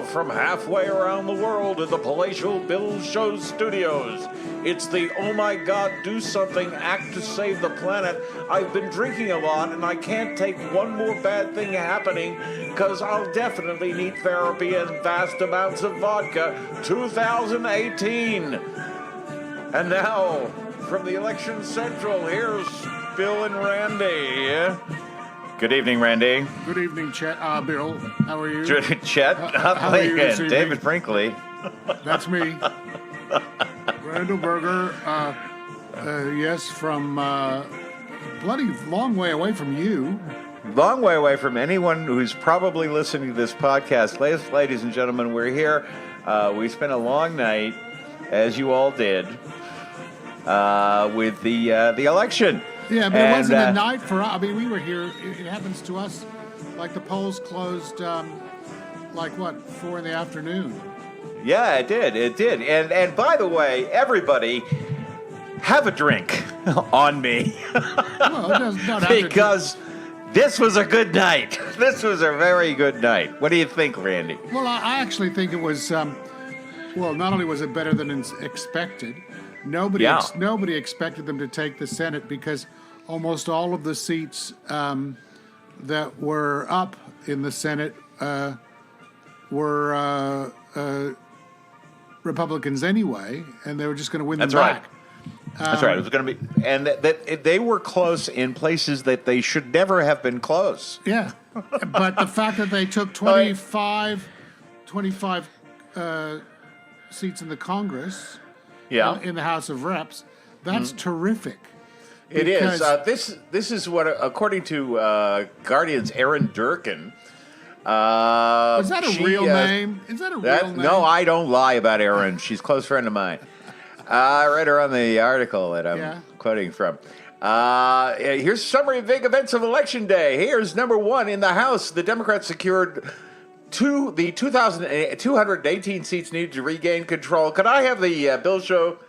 from halfway around the world in the palatial Bill Show studios. It's the Oh My God, Do Something act to save the planet. I've been drinking a lot and I can't take one more bad thing happening because I'll definitely need therapy and vast amounts of vodka. 2018. And now, from the Election Central, here's Bill and Randy. Good evening, Randy. Good evening, Chet. Bill, how are you? Chet? How are you this evening? David Brinkley. That's me. Randall Berger. Yes, from bloody long way away from you. Long way away from anyone who's probably listening to this podcast. Ladies and gentlemen, we're here. We spent a long night, as you all did, with the election. Yeah, but it wasn't a night for us. I mean, we were here. It happens to us like the polls closed, 4 in the afternoon. Yeah, it did. It did. And by the way, everybody, have a drink on me. Well, it does not have because this was a good night. This was a very good night. What do you think, Randy? Well, I actually think it was, not only was it better than expected, nobody expected them to take the Senate because almost all of the seats that were up in the Senate were Republicans anyway, and they were just going to win them back. That's right. It was going to be, and that they were close in places that they should never have been close. Yeah, but the fact that they took 25 seats in the Congress, in the House of Reps, that's terrific. It is. This is what, according to Guardian's Aaron Durkin. Is that a real name? Is that a real name? No, I don't lie about Aaron. She's a close friend of mine. I read her on the article that I'm quoting from. Here's a summary of big events of Election Day. Here's number one. In the House, the Democrats secured the 218 seats needed to regain control. Could I have the Bill Show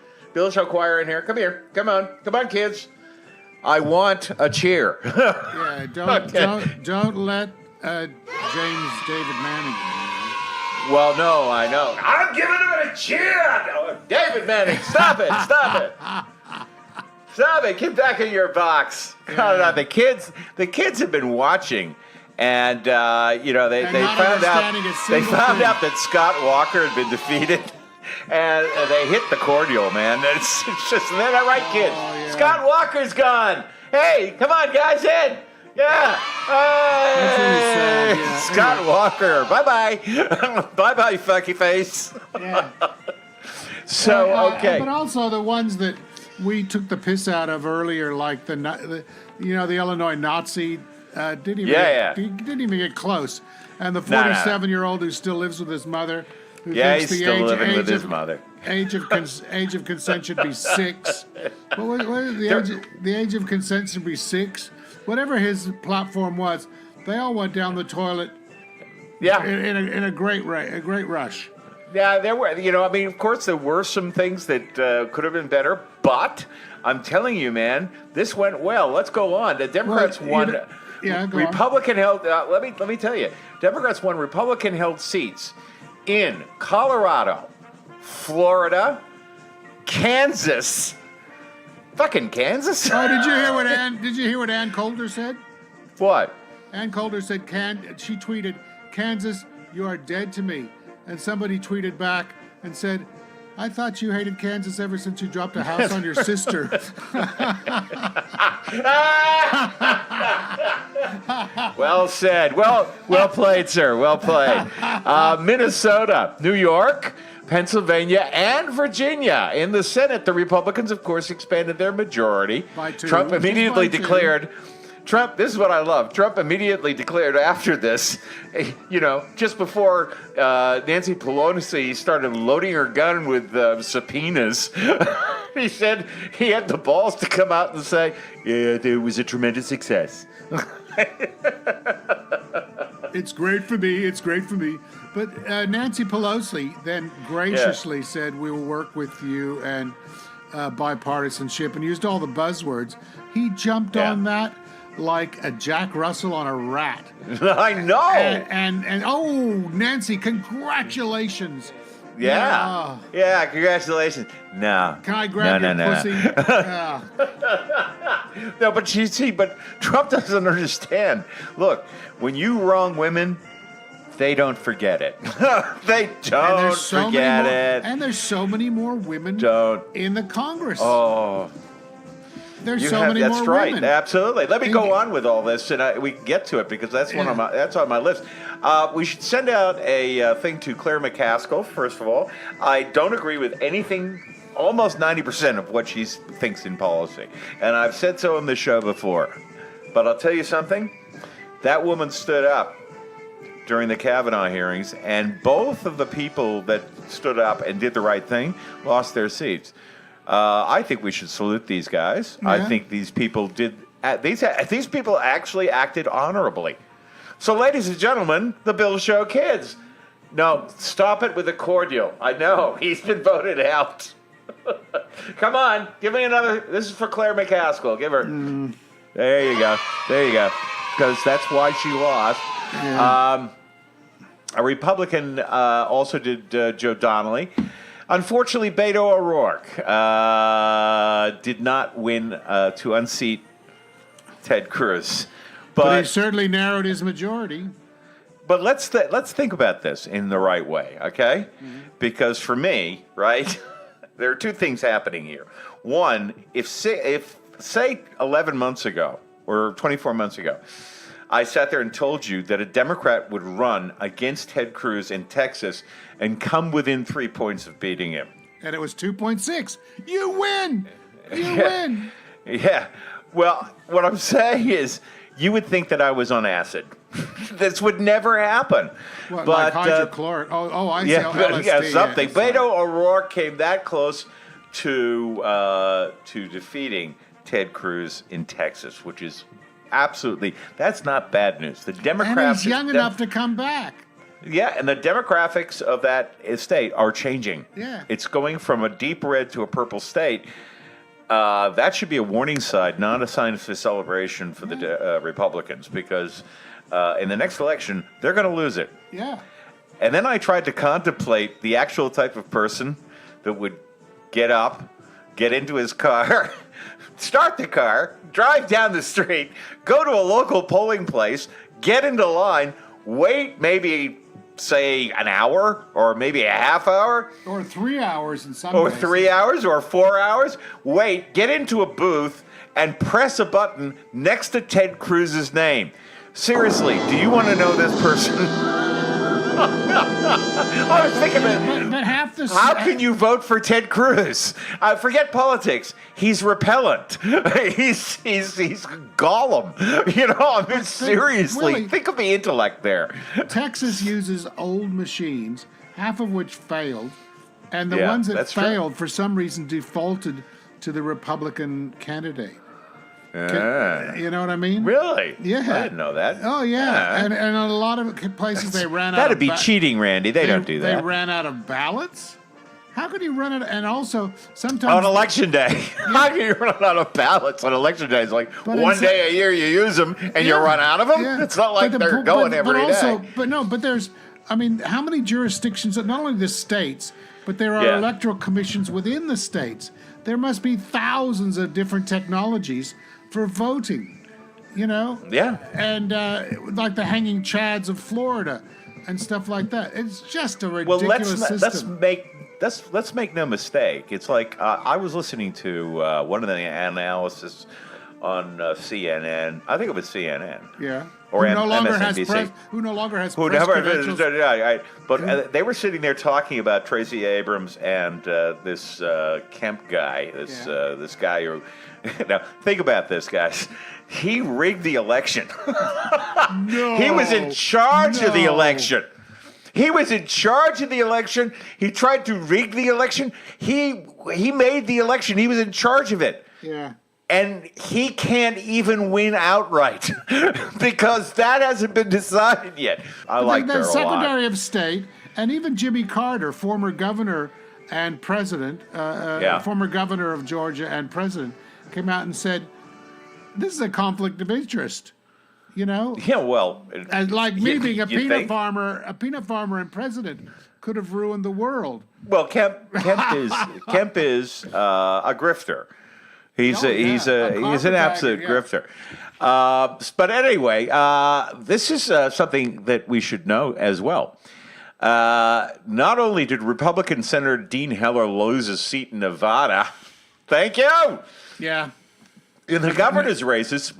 choir in here? Come here. Come on, kids. I want a cheer. Yeah, don't let James David Manning. Well, no, I know. I'm giving him a cheer. David Manning, stop it. Stop it. Get back in your box. Yeah. The kids have been watching. And they found out that Scott Walker had been defeated. And they hit the cordial, man. It's just, they're not right, kids. Oh, yeah. Scott Walker's gone. Hey, come on, guys, in. Yeah. Hey. Yeah. Scott Walker. Bye-bye. Bye-bye, fucky face. Yeah. Okay. But also the ones that we took the piss out of earlier, like the Illinois Nazi, didn't even get close. And the 47-year-old who still lives with his mother. He's still living with his mother. Age of consent should be 6. What is the age of consent should be 6. Whatever his platform was, they all went down the toilet. Yeah. In a great rush. Yeah, there were. Of course, there were some things that could have been better, but I'm telling you, man, this went well. Let's go on. The Democrats won. Republican held. Let me tell you, Democrats won Republican-held seats in Colorado, Florida, Kansas. Fucking Kansas. Oh, did you hear what Ann Coulter said? What? Ann Coulter said she tweeted, "Kansas, you are dead to me." And somebody tweeted back and said, "I thought you hated Kansas ever since you dropped a house on your sister." Well said. Well played, sir. Well played. Minnesota, New York, Pennsylvania, and Virginia. In the Senate, the Republicans, of course, expanded their majority. By 2. Trump immediately declared... this is what I love. Trump immediately declared after this, just before Nancy Pelosi started loading her gun with subpoenas, he said he had the balls to come out and say, "Yeah, it was a tremendous success." It's great for me. But Nancy Pelosi then graciously said, "We will work with you and bipartisanship," and used all the buzzwords. He jumped on that like a Jack Russell on a rat. I know. And oh, Nancy, congratulations. Yeah. Yeah, congratulations. No. Can I grab your pussy? No, but but Trump doesn't understand. Look, when you wrong women, they don't forget it. They don't forget it. And there's so many more women in the Congress. Oh. There's so many more women. That's right. Absolutely. Let me go on with all this, and we can get to it because that's that's on my list. We should send out a thing to Claire McCaskill. First of all, I don't agree with anything. Almost 90% of what she thinks in policy, and I've said so on this show before. But I'll tell you something. That woman stood up during the Kavanaugh hearings, and both of the people that stood up and did the right thing lost their seats. I think we should salute these guys. Yeah. I think these people did. These people actually acted honorably. So, ladies and gentlemen, the Bill Show kids. No, stop it with the cordial. I know he's been voted out. Come on, give me another. This is for Claire McCaskill. Give her. There you go. There you go. Because that's why she lost. Yeah. A Republican also did Joe Donnelly. Unfortunately, Beto O'Rourke did not win to unseat Ted Cruz. But he certainly narrowed his majority. But let's think about this in the right way, okay? Mm-hmm. Because for me, right, there are two things happening here. One, if say 11 months ago or 24 months ago, I sat there and told you that a Democrat would run against Ted Cruz in Texas and come within 3 points of beating him. And it was 2.6. You win! You win! Yeah. Well, what I'm saying is you would think that I was on acid. This would never happen. What, but, like hydrochloric? I see. LSD, something. Yeah, Beto O'Rourke came that close to defeating Ted Cruz in Texas, which is absolutely, that's not bad news. The Democrats, and he's young enough to come back. Yeah, and the demographics of that state are changing. Yeah. It's going from a deep red to a purple state. That should be a warning sign, not a sign of celebration for the Republicans, because in the next election, they're going to lose it. Yeah. And then I tried to contemplate the actual type of person that would get up, get into his car, start the car, drive down the street, go to a local polling place, get into line, wait maybe, say, an hour or maybe a half hour. Or 3 hours in some Or places. 3 hours or 4 hours. Wait, get into a booth and press a button next to Ted Cruz's name. Seriously, do you want to know this person? I was thinking, but half the how can you vote for Ted Cruz? Forget politics. He's repellent. He's Gollum. You know, I mean, seriously, really, think of the intellect there. Texas uses old machines, half of which failed, and the ones that failed, for some reason, defaulted to the Republican candidate. You know what I mean? Really? Yeah. I didn't know that. Oh, yeah. And in a lot of places they ran out of... That'd be cheating, Randy. They don't do that. They ran out of ballots? How could you run it? And also, sometimes... On election day. How can you run out of ballots on election day? It's like one day a year you use them and you run out of them? Yeah. It's not like they're going every day. But there's... I mean, how many jurisdictions, not only the states, but there are electoral commissions within the states. There must be thousands of different technologies for voting, you know? Yeah. And like the hanging chads of Florida and stuff like that. It's just a ridiculous system. Let's make no mistake. It's like I was listening to one of the analysis on CNN. I think it was CNN. Yeah. Or who no longer MSNBC. has press credentials. But they were sitting there talking about Tracy Abrams and this Kemp guy, this guy who... Now, think about this, guys. He rigged the election. No. He was in charge of the election. He was in charge of the election. He tried to rig the election. He made the election. He was in charge of it. Yeah. And he can't even win outright because that hasn't been decided yet. I like that a lot. The Secretary of State and even Jimmy Carter, former governor and president, former governor of Georgia and president, came out and said, this is a conflict of interest. You know? Yeah, well, And like me being a you peanut think? farmer and president could have ruined the world. Well, Kemp is a grifter. He's an absolute grifter. But anyway, this is something that we should know as well. Not only did Republican Senator Dean Heller lose his seat in Nevada, thank you. Yeah. In the governor's races,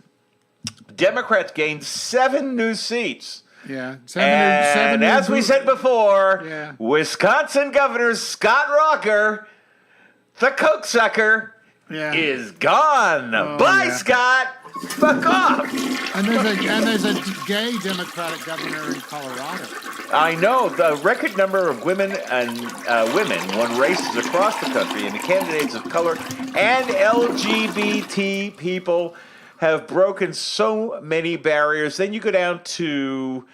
Democrats gained 7 new seats. Yeah. And as we said before, Yeah. Wisconsin Governor Scott Rocker, the Coke sucker, Yeah. is gone. Bye, yeah. Scott. Fuck off. And there's a gay Democratic governor in Colorado. I know the record number of women won races across the country, and the candidates of color and LGBT people have broken so many barriers. Then you go down to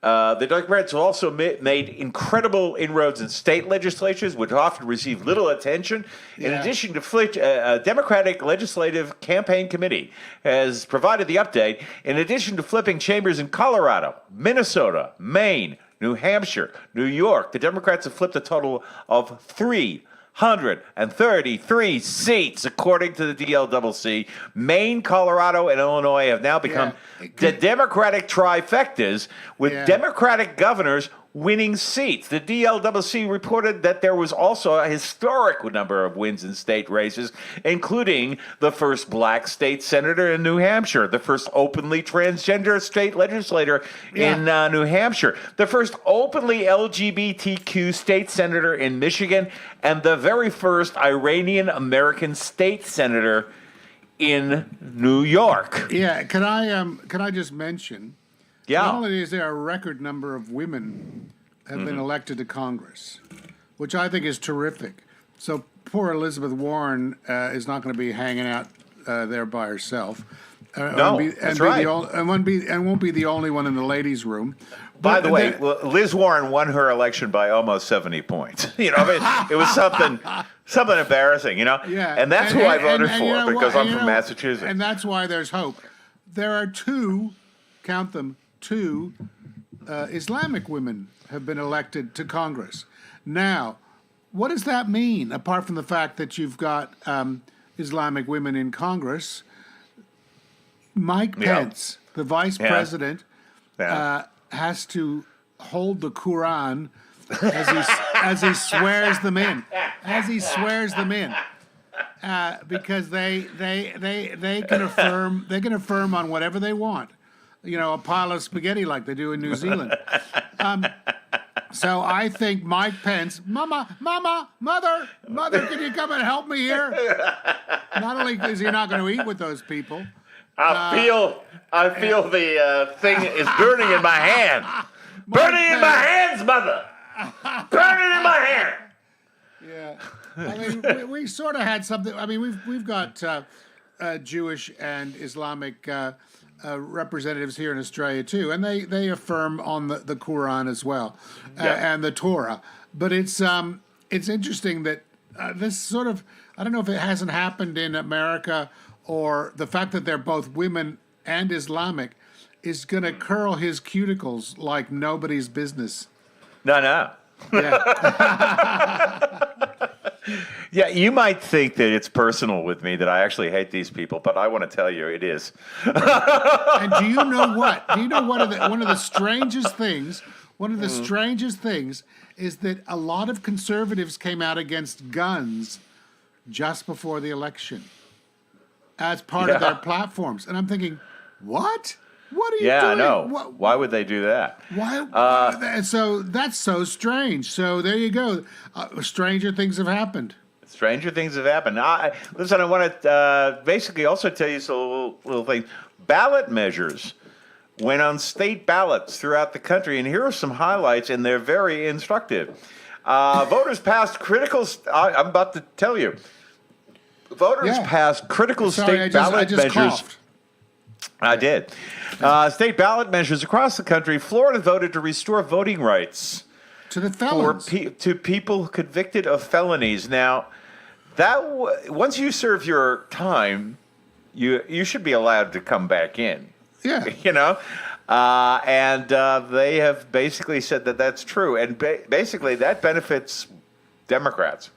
the Democrats have also made incredible inroads in state legislatures, which often receive little attention. In addition to a Democratic Legislative Campaign Committee has provided the update. In addition to flipping chambers in Colorado, Minnesota, Maine, New Hampshire, New York, the Democrats have flipped a total of 333 seats, according to the DLCC. Maine, Colorado, and Illinois have now become the Democratic trifectas, with Democratic governors winning seats. The DLCC reported that there was also a historic number of wins in state races, including the first black state senator in New Hampshire, the first openly transgender state legislator in New Hampshire, the first openly LGBTQ state senator in Michigan, and the very first Iranian American state senator in New York. Yeah, can I just mention? Yeah. Not only is there a record number of women have been elected to Congress, which I think is terrific. So poor Elizabeth Warren is not going to be hanging out there by herself. That's right. And won't be the only one in the ladies' room. By the way, Liz Warren won her election by almost 70 points. You know, it was something embarrassing, you know? Yeah. And that's who I voted for, you know because what? I'm from Massachusetts. And that's why there's hope. There are two, count them, two Islamic women have been elected to Congress. Now, what does that mean, apart from the fact that you've got Islamic women in Congress? Mike Pence, the vice president, has to hold the Quran as he swears them in. Because they can affirm on whatever they want. You know, a pile of spaghetti like they do in New Zealand. So I think Mike Pence, Mother, can you come and help me here? Not only is he not going to eat with those people. I feel the thing is burning in my hand. Burning in my hands, Mother. Burning in my hand. Yeah. I mean, we sort of had something. I mean, we've got Jewish and Islamic representatives here in Australia too, and they affirm on the Quran as well, and the Torah. But it's interesting that this sort of, I don't know if it hasn't happened in America, or the fact that they're both women and Islamic is going to curl his cuticles like nobody's business. No. Yeah. Yeah, you might think that it's personal with me, that I actually hate these people, but I want to tell you it is. And do you know what? One of the strangest things? One of the strangest things is that a lot of conservatives came out against guns just before the election as part of their platforms, and I'm thinking, what? What are you doing? Yeah, I know. Why would they do that? Why? So that's so strange. So there you go. Stranger things have happened. Stranger things have happened. Listen, I want to basically also tell you some little things. Ballot measures went on state ballots throughout the country, and here are some highlights, and they're very instructive. Voters passed critical. I'm about to tell you. Voters passed critical state ballot measures. Coughed. I did. State ballot measures across the country. Florida voted to restore voting rights to the felons, to people convicted of felonies. Now, once you serve your time, you should be allowed to come back in. Yeah. And they have basically said that that's true, and basically that benefits Democrats.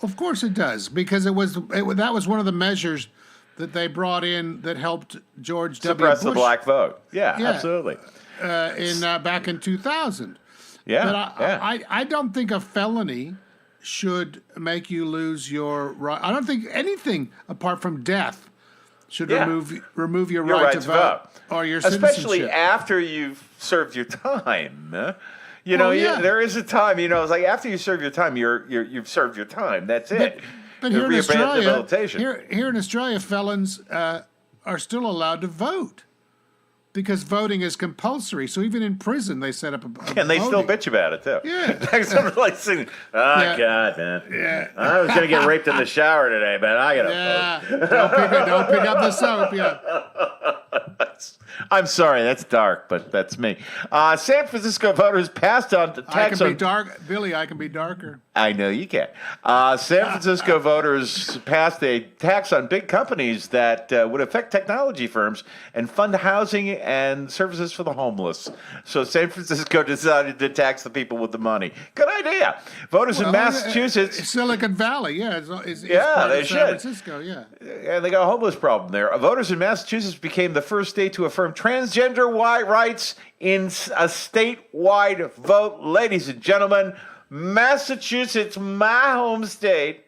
Of course it does, because that was one of the measures that they brought in that helped George W. Bush suppress the black vote. Yeah, absolutely. Back in 2000. Yeah, but I don't think a felony should make you lose your right. I don't think anything apart from death should remove your right to vote or your citizenship. Especially after you've served your time. There is a time. It's like after you serve your time, you've served your time. That's it. But here in Australia, felons are still allowed to vote because voting is compulsory. So even in prison, they set up a and they still bitch about it too. Yeah, somebody's like singing, God, man. Yeah, I was gonna get raped in the shower today, man. I gotta vote. Don't pick up the soap. Yeah. I'm sorry, that's dark, but that's me. San Francisco voters passed on the tax on... Billy, I can be darker. I know you can. San Francisco voters passed a tax on big companies that would affect technology firms and fund housing and services for the homeless. So San Francisco decided to tax the people with the money. Good idea. Voters in Massachusetts... Silicon Valley, is they San should. Francisco, yeah. And they got a homeless problem there. Voters in Massachusetts became the first state to affirm transgender rights in a statewide vote. Ladies and gentlemen, Massachusetts, my home state,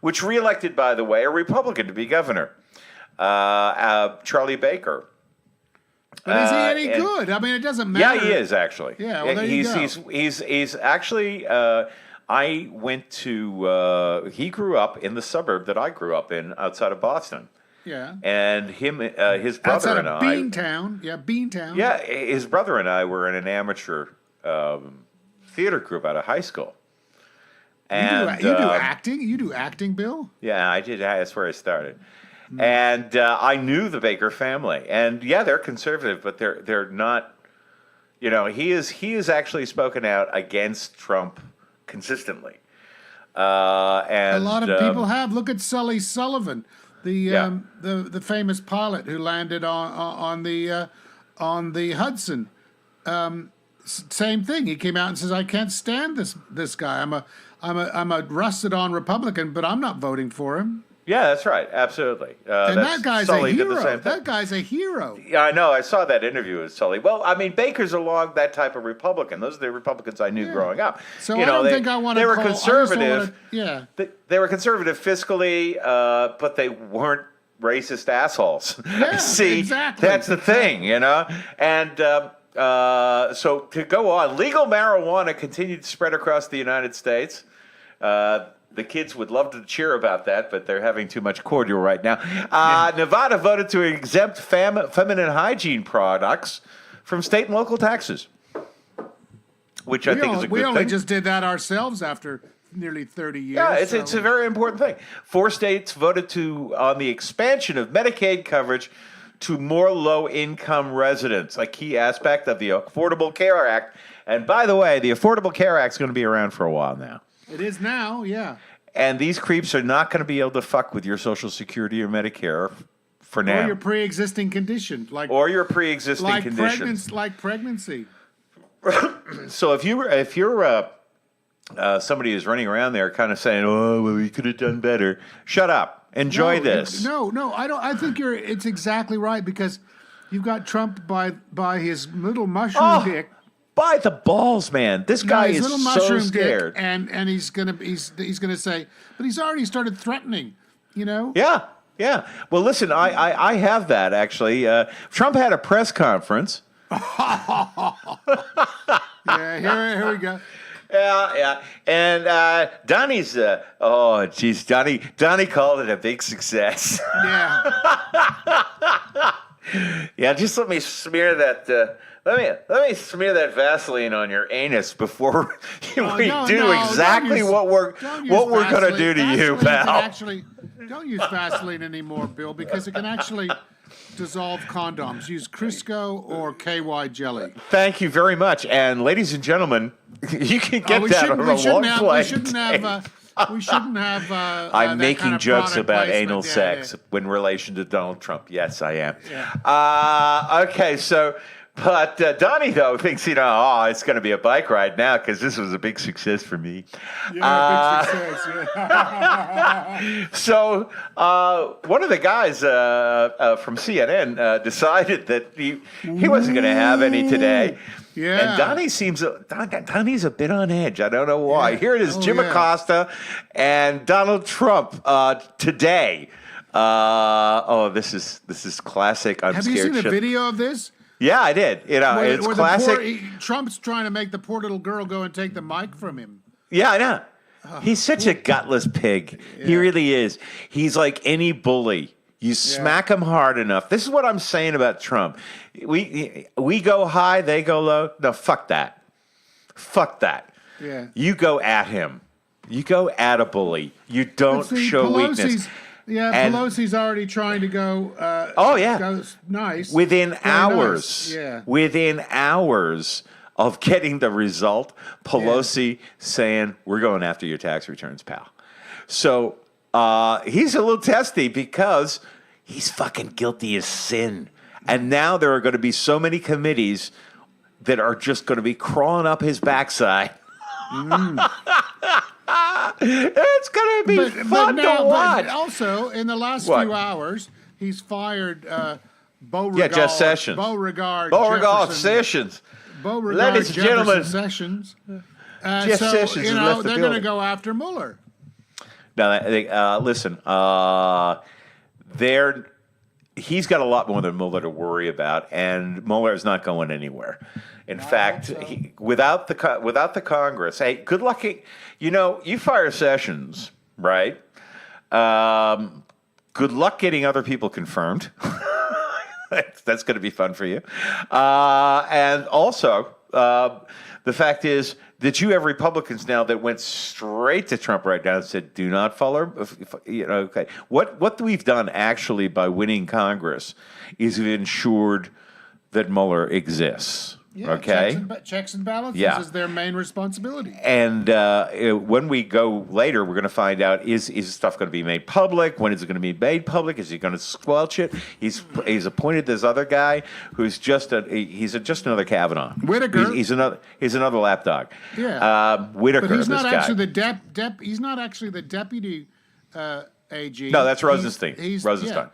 which reelected, by the way, a Republican to be governor, Charlie Baker. But is he any good? I mean, it doesn't matter. Yeah, he is actually. Yeah, well, there you go. He's actually. I went to. He grew up in the suburb that I grew up in, outside of Boston. Yeah. And his brother and I. Beantown. Yeah, Beantown. Yeah, his brother and I were in an amateur theater group out of high school. And you do acting? You do acting, Bill? Yeah, I did. That's where I started. And I knew the Baker family. And yeah, they're conservative, but they're not. He is actually spoken out against Trump consistently. And a lot of people have. Look at Sully Sullivan. The famous pilot who landed on the Hudson. Same thing. He came out and says, "I can't stand this guy. I'm a rusted on Republican, but I'm not voting for him." Yeah, that's right. Absolutely. And that guy's Sully a hero. did the same thing. That guy's a hero. Yeah, I know. I saw that interview with Sully. Well, I mean, Baker's along that type of Republican. Those are the Republicans I knew growing up. So I don't think I want to. They were conservative. They were conservative fiscally, but they weren't racist assholes. Yeah, See, exactly. That's the thing, And so to go on, legal marijuana continued to spread across the United States. The kids would love to cheer about that, but they're having too much cordial right now. Nevada voted to exempt feminine hygiene products from state and local taxes, which I think is a good thing. We only just did that ourselves after nearly 30 years. Yeah, it's a very important thing. 4 states voted on the expansion of Medicaid coverage to more low-income residents, a key aspect of the Affordable Care Act. And by the way, the Affordable Care Act is going to be around for a while now. It is now, yeah. And these creeps are not going to be able to fuck with your Social Security or Medicare for now. Or your pre-existing condition. Like pregnancy. So if you're somebody who's running around there kind of saying, "Oh, well, we could have done better," shut up. Enjoy this. No, I don't. I think it's exactly right, because you've got Trump by his little mushroom dick. By the balls, man! This guy is so scared, and he's gonna say, but he's already started threatening, Yeah. Well, listen, I have that actually. Trump had a press conference. Yeah, here we go. Yeah, and Donnie's. Donnie called it a big success. Yeah. Yeah, just let me smear that. Let me smear that Vaseline on your anus before we do exactly what we're going to do to you, pal. Don't use Vaseline anymore, Bill, because it can actually dissolve condoms. Use Crisco or KY jelly. Thank you very much, and ladies and gentlemen, you can get that on a long flight. We shouldn't have. I'm that making kind of jokes product about placement. anal Yeah, sex yeah. in relation to Donald Trump. Yes, I am. Yeah. Okay, so, but Donnie, though, thinks, it's going to be a bike ride now because this was a big success for me. Yeah, big success. Yeah. So one of the guys from CNN decided that he wasn't going to have any today. Yeah. And Donnie's a bit on edge. I don't know why. Yeah. Here it is, Oh, Jim yeah. Acosta and Donald Trump today. This is classic. I'm Have scared. you seen a shit. video of this? Yeah, I did. It's Where classic. Trump's trying to make the poor little girl go and take the mic from him. Yeah, I know. He's such a gutless pig. He really is. He's like any bully. You smack him hard enough. This is what I'm saying about Trump. We go high, they go low. No, fuck that. Fuck that. Yeah. You go at him. You go at a bully. You don't show weakness. Yeah, And- Pelosi's already trying to go. Go nice. Within Very hours. nice. Yeah. Within hours of getting the result, Pelosi saying, we're going after your tax returns, pal. So he's a little testy because he's fucking guilty as sin. And now there are going to be so many committees that are just going to be crawling up his backside. It's going to be fun to watch. But also, in the last What? few hours, he's fired Beauregard. Jeff Sessions. Beauregard Sessions. Beauregard Ladies and Jefferson gentlemen. Sessions. Jeff Sessions has left the they're going to building. go after Mueller. Now, listen. He's got a lot more than Mueller to worry about, and Mueller is not going anywhere. In fact, without the Congress, hey, good luck. You fire Sessions, right? Good luck getting other people confirmed. That's going to be fun for you. And also, the fact is that you have Republicans now that went straight to Trump right now and said, "Do not follow." Okay. What we've done actually by winning Congress is we've ensured that Mueller exists. Yeah, okay. Checks and balances is their main responsibility. And when we go later, we're going to find out, is stuff going to be made public? When is it going to be made public? Is he going to squelch it? He's appointed this other guy who's just another Kavanaugh. Whitaker. He's another lapdog. Yeah. Whitaker. But he's not this actually guy. he's not actually the deputy AG. No, that's Rosenstein. Rosenstein.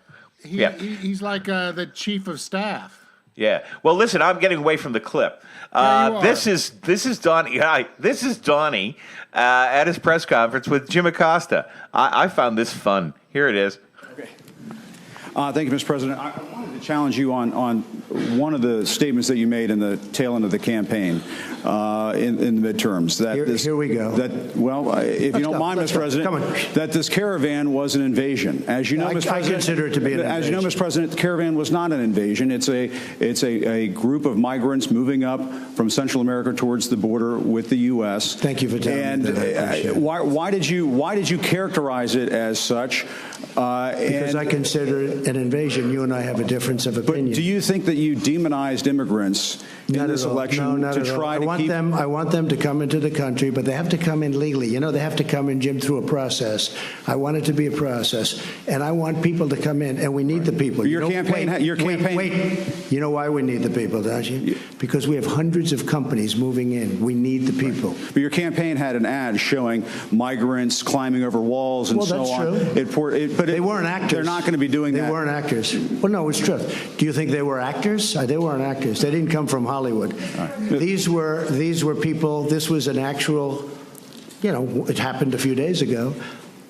Yeah. He's like the chief of staff. Yeah. Well, listen, I'm getting away from the clip. Yeah, you are. This is Donnie. Hi, this is Donnie at his press conference with Jim Acosta. I found this fun. Here it is. Okay. Thank you, Mr. President. I wanted to challenge you on one of the statements that you made in the tail end of the campaign in the midterms. Here we go. If you don't mind, Mr. President, that this caravan was an invasion. As you know, Mr. President, I consider it to be an invasion. As you know, Mr. President, the caravan was not an invasion. It's a group of migrants moving up from Central America towards the border with the U.S. Thank you for telling me that. I appreciate it. Why did you characterize it as such? Because I consider it an invasion. You and I have a difference of opinion. But do you think that you demonized immigrants in this election to try to keep? I want them to come into the country, but they have to come in legally. They have to come in, Jim, through a process. I want it to be a process, and I want people to come in, and we need the people. Your campaign. Wait. You know why we need the people, don't you? Because we have hundreds of companies moving in. We need the people. But your campaign had an ad showing migrants climbing over walls and so on. That's true. But they weren't actors. They're not going to be doing that. They weren't actors. Well, no, it's true. Do you think they were actors? They weren't actors. They didn't come from Hollywood. These were people. This was an actual. It happened a few days ago.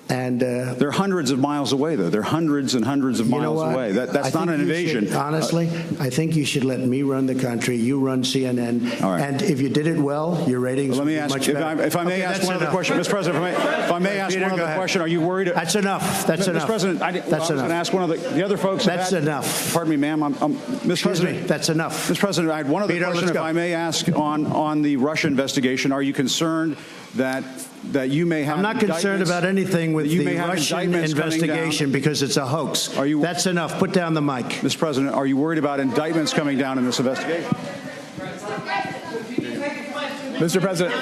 And they're hundreds of miles away, though. They're hundreds and hundreds of miles away. That's not an invasion. Honestly, I think you should let me run the country. You run CNN. All right. And if you did it well, your ratings would be much better. If I may ask one other question, Mr. President. If I may ask one other question, are you worried? That's enough. That's enough. Mr. President, I was going to ask one of the other folks. That's enough. Pardon me, ma'am. Mr. President. That's enough. Mr. President, I had one other question, if I may ask, on the Russia investigation. Are you concerned that you may have? I'm not concerned about anything with the Russian investigation because it's a hoax. That's enough. Put down the mic. Mr. President, are you worried about indictments coming down in this investigation? Mr. President.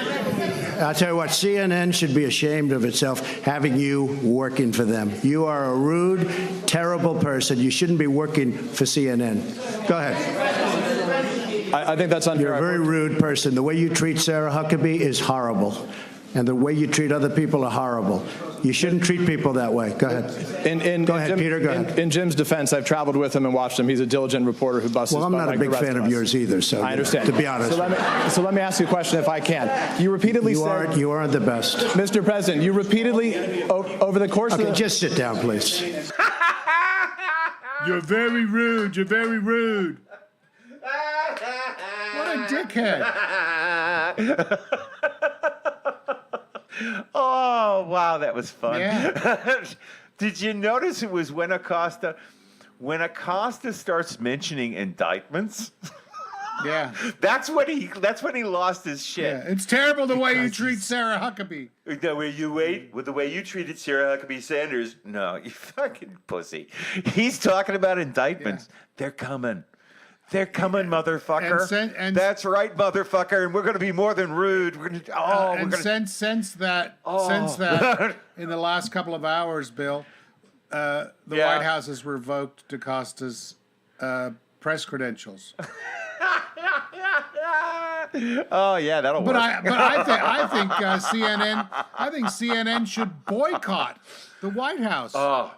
I'll tell you what, CNN should be ashamed of itself having you working for them. You are a rude, terrible person. You shouldn't be working for CNN. Go ahead. I think that's unfair. You're a very rude person. The way you treat Sarah Huckabee is horrible. And the way you treat other people are horrible. You shouldn't treat people that way. Go ahead. Go ahead, Peter. Go ahead. In Jim's defense, I've traveled with him and watched him. He's a diligent reporter who busts his butt. Well, I'm not a big fan of yours either, so I understand. To be honest. So let me ask you a question, if I can. You repeatedly said you aren't the best, Mr. President. You repeatedly over the course of the just sit down, please. You're very rude. You're very rude. What a dickhead. Oh, wow, that was fun. Yeah. Did you notice it was when Acosta starts mentioning indictments? Yeah. That's when he lost his shit. Yeah. It's terrible the way you treat Sarah Huckabee. The way you treated Sarah Huckabee Sanders. No, you fucking pussy. He's talking about indictments. Yeah. They're coming. They're coming, motherfucker. That's right, motherfucker. And we're going to be more than rude. We're going to. Since that, in the last couple of hours, Bill, the White House has revoked DaCosta's press credentials. Oh yeah, that'll work. But I think CNN. I think CNN should boycott the White House. Oh.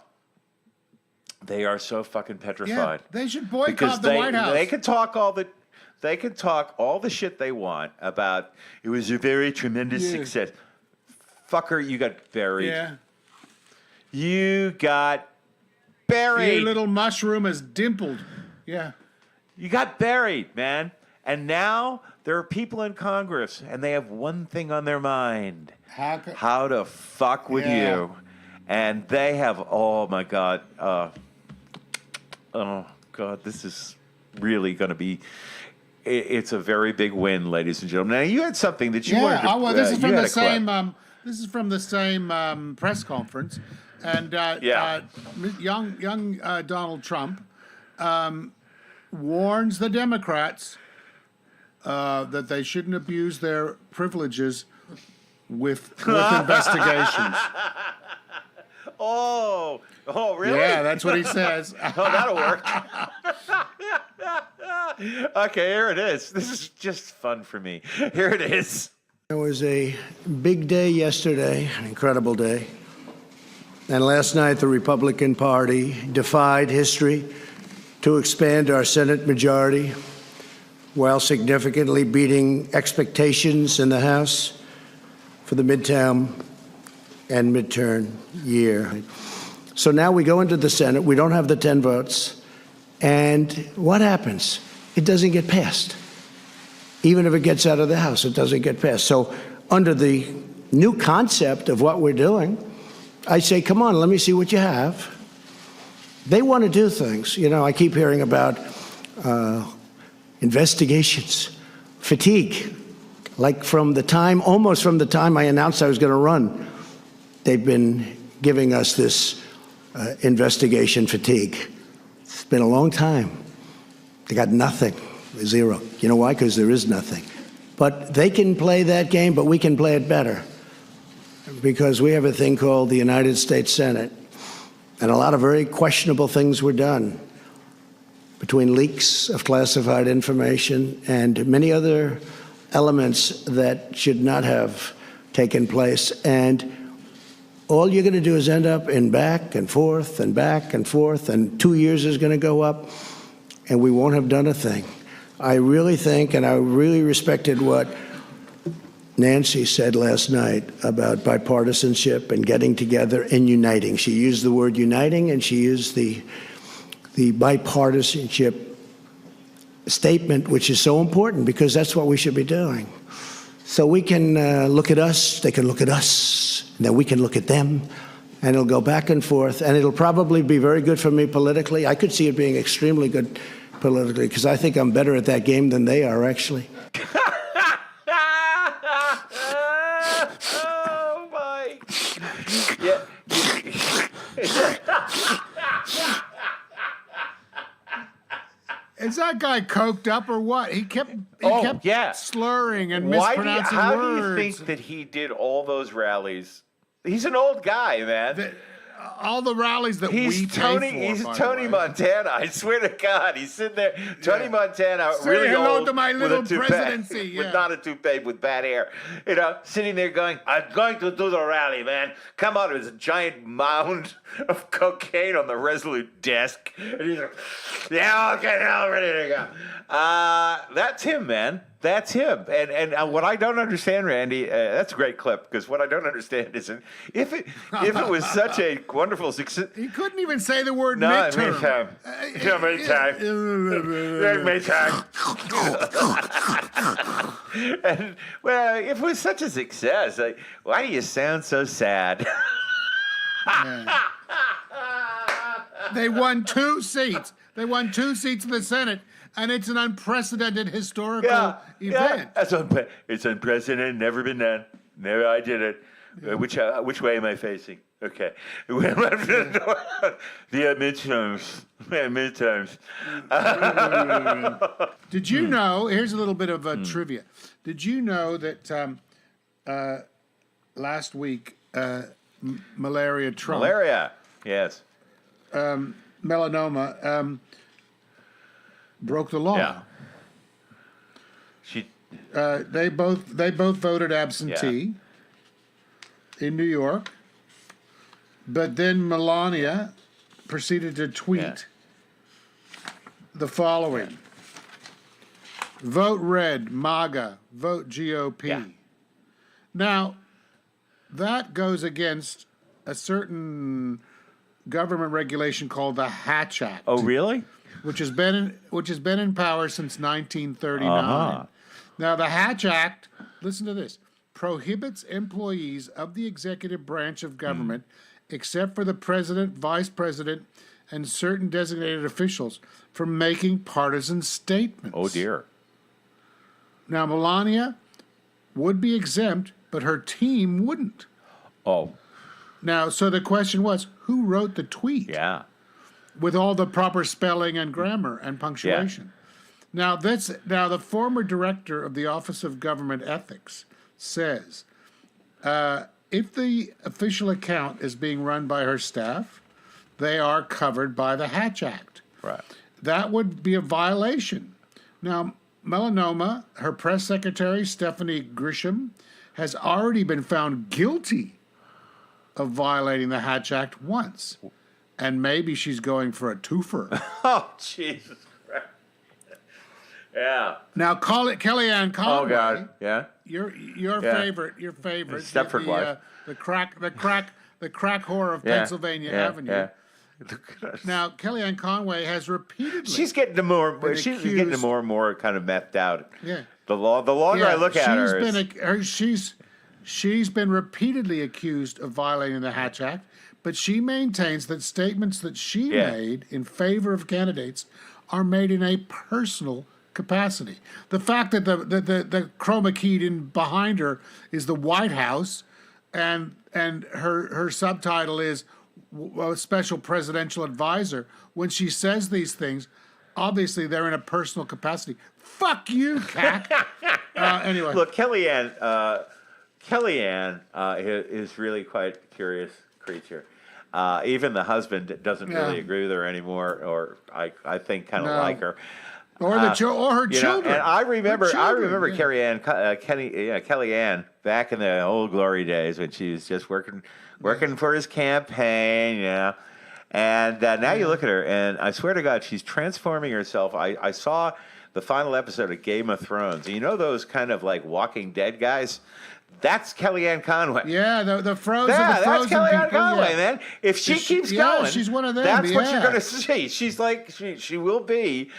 They are so fucking petrified. Yeah, they should boycott the White House. They can talk all the shit they want about it was a very tremendous success. Fucker, you got buried. Yeah. You got buried. Your little mushroom has dimpled. Yeah. You got buried, man. And now there are people in Congress and they have one thing on their mind. How to fuck with you. And they have, oh my God, this is really going to be. It's a very big win, ladies and gentlemen. Now you had something that you wanted to. This is from the same. This is from the same press conference, and young Donald Trump warns the Democrats that they shouldn't abuse their privileges with investigations. Oh, really? Yeah, that's what he says. Oh, that'll work. Okay, here it is. This is just fun for me. Here it is. It was a big day yesterday, an incredible day. And last night, the Republican Party defied history to expand our Senate majority while significantly beating expectations in the House for the midterm and midterm year. So now we go into the Senate. We don't have the 10 votes. And what happens? It doesn't get passed. Even if it gets out of the House, it doesn't get passed. So under the new concept of what we're doing, I say, come on, let me see what you have. They want to do things. You know, I keep hearing about investigations, fatigue. Like almost from the time I announced I was going to run, they've been giving us this investigation fatigue. It's been a long time. They got nothing, zero. You know why? Because there is nothing. But they can play that game, but we can play it better. Because we have a thing called the United States Senate. And a lot of very questionable things were done between leaks of classified information and many other elements that should not have taken place. And all you're going to do is end up in back and forth and back and forth, and 2 years is going to go up, and we won't have done a thing. I really think, and I really respected what Nancy said last night about bipartisanship and getting together and uniting. She used the word uniting, and she used the bipartisanship statement, which is so important because that's what we should be doing. So we can look at us, they can look at us, and then we can look at them, and it'll go back and forth, and it'll probably be very good for me politically. I could see it being extremely good politically because I think I'm better at that game than they are, actually. Oh, my. Yeah. Is that guy coked up or what? He kept slurring and mispronouncing how words. do you think that he did all those rallies? He's an old guy, man. All the rallies that he's Tony Montana. I swear to God, he's sitting there. Tony Montana, Say really hello old, to my little with a toupee, presidency. with not a toupee, with bad hair. Sitting there going, "I'm going to do the rally, man. Come on!" There's a giant mound of cocaine on the Resolute desk, and he's like, "Yeah, okay, now ready to go." That's him, man. That's him. And what I don't understand, Randy, that's a great clip, because what I don't understand is if it was such a wonderful success. He couldn't even say the word midterm. Many times. And, well, if it was such a success, why do you sound so sad? They won 2 seats. They won 2 seats in the Senate. And it's an unprecedented historical event. Yeah. It's unprecedented, never been done. Never I did it. Which way am I facing? Okay. The midterms. Did you know, here's a little bit of trivia. Did you know that last week, Malaria Trump... Malaria, yes. Melanoma... broke the law. Yeah. They both voted absentee in New York, but then Melania proceeded to tweet the following: "Vote red, MAGA. Vote GOP." Yeah. Now, that goes against a certain government regulation called the Hatch Act. Oh, really? Which has been in power since 1939. Uh-huh. Now, the Hatch Act, listen to this, prohibits employees of the executive branch of government, except for the president, vice president, and certain designated officials, from making partisan statements. Oh, dear. Now, Melania would be exempt, but her team wouldn't. Oh. Now, so the question was, who wrote the tweet? Yeah. With all the proper spelling and grammar and punctuation. Now, the former director of the Office of Government Ethics says, if the official account is being run by her staff, they are covered by the Hatch Act. Right. That would be a violation. Now, Melanoma, her press secretary, Stephanie Grisham, has already been found guilty of violating the Hatch Act once. And maybe she's going for a twofer. Oh, Jesus Christ. Yeah. Now, Kellyanne Conway. Oh, God. Yeah. Your favorite. Stepford wife. The crack whore of Pennsylvania Avenue. Yeah. Now, Kellyanne Conway has repeatedly. She's getting more and more kind of methed out. Yeah. The longer I look at her, she's been repeatedly accused of violating the Hatch Act. But she maintains that statements that she made in favor of candidates are made in a personal capacity. The fact that the chroma keyed in behind her is the White House, and her subtitle is Special Presidential Advisor. When she says these things, obviously they're in a personal capacity. Fuck you, Cac. Anyway, look, Kellyanne is really quite a curious creature. Even the husband doesn't really agree with her anymore, or I think kind of like her, or her children. And I remember Kellyanne back in the old glory days when she was just working for his campaign, And now you look at her, and I swear to God, she's transforming herself. I saw the final episode of Game of Thrones. You know those kind of like Walking Dead guys? That's Kellyanne Conway. Yeah, the frozen. Yeah, that's Kellyanne people, Conway, man. If she keeps going, she's one of them. That's what you're going to see. She's like, she will be,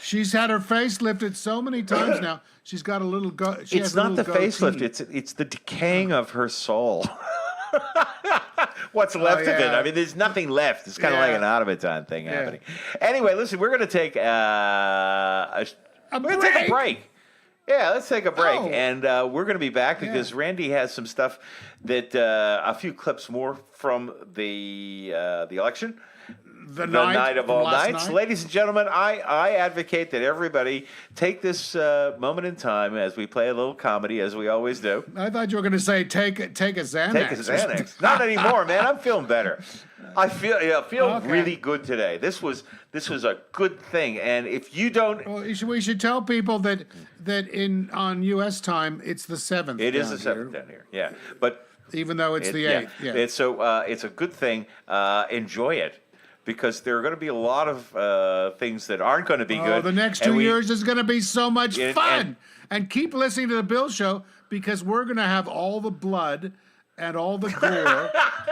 She's had her face lifted so many times now. She's got a little. It's not the facelift. It's the decaying of her soul. What's left of it? I mean, there's nothing left. It's kind of like an automaton thing happening. Anyway, listen, we're going to take a break. Yeah, let's take a break, and we're going to be back because Randy has some stuff that a few clips more from the election the night of all last nights. night? Ladies and gentlemen, I advocate that everybody take this moment in time as we play a little comedy, as we always do. I thought you were going to say take a Xanax. Take a Xanax. Not anymore, man. I'm feeling better. I feel really good today. This was a good thing, and if you don't, well, we should tell people that on U.S. time it's the 7th. It is the 7th down here. Yeah, but even though it's the 8th. Yeah. It's a good thing. Enjoy it, because there are going to be a lot of things that aren't going to be good. The next 2 years is going to be so much fun. And keep listening to the Bill Show, because we're going to have all the blood and all the gore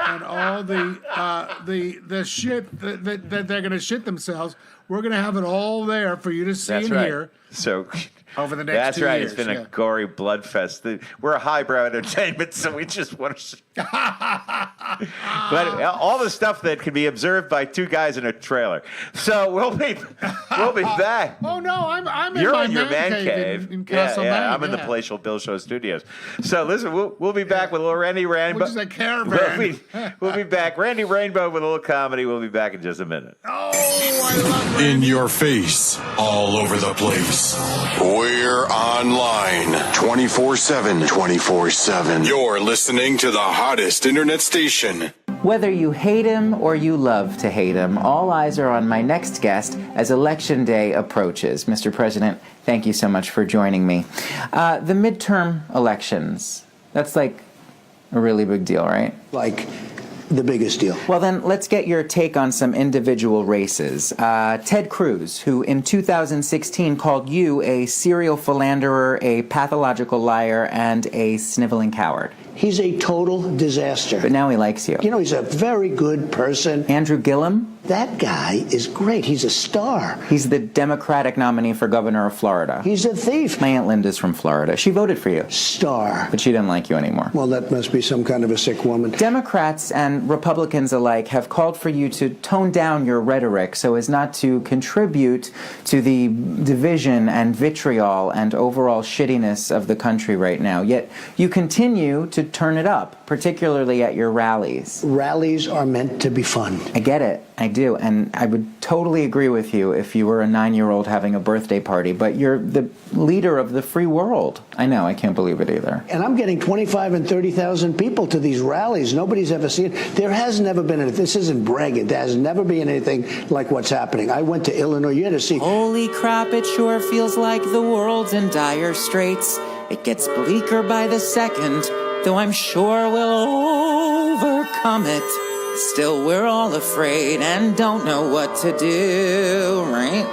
and all the shit that they're going to shit themselves. We're going to have it all there for you to see and hear. So over the next 2 years. It's been a gory blood fest. We're a highbrow entertainment, so we just want to. But all the stuff that can be observed by two guys in a trailer. So we'll be back. Oh no, I'm in You're my in your man cave. in Castlemaine. I'm in the palatial Bill Show studios. So listen, we'll be back with a little Randy Rainbow. Which is a caravan. We'll be back. Randy Rainbow with a little comedy. We'll be back in just a minute. Oh, I love Randy. In your face, all over the place. We're online 24/7. 24/7. You're listening to the hottest internet station. Whether you hate him or you love to hate him, all eyes are on my next guest as Election Day approaches. Mr. President, thank you so much for joining me. The midterm elections, that's like a really big deal, right? Like the biggest deal. Well, then let's get your take on some individual races. Ted Cruz, who in 2016 called you a serial philanderer, a pathological liar, and a sniveling coward. He's a total disaster. But now he likes you. You know, he's a very good person. Andrew Gillum? That guy is great. He's a star. He's the Democratic nominee for governor of Florida. He's a thief. My Aunt Linda's from Florida. She voted for you. Star. But she didn't like you anymore. Well, that must be some kind of a sick woman. Democrats and Republicans alike have called for you to tone down your rhetoric so as not to contribute to the division and vitriol and overall shittiness of the country right now. Yet you continue to turn it up, particularly at your rallies. Rallies are meant to be fun. I get it. I do. And I would totally agree with you if you were a 9-year-old having a birthday party. But you're the leader of the free world. I know. I can't believe it either. And I'm getting 25 and 30,000 people to these rallies. Nobody's ever seen it. There has never been anything. This isn't bragging. There has never been anything like what's happening. I went to Illinois. You had to see. Holy crap, it sure feels like the world's in dire straits. It gets bleaker by the second, though I'm sure we'll overcome it. Still, we're all afraid and don't know what to do, right?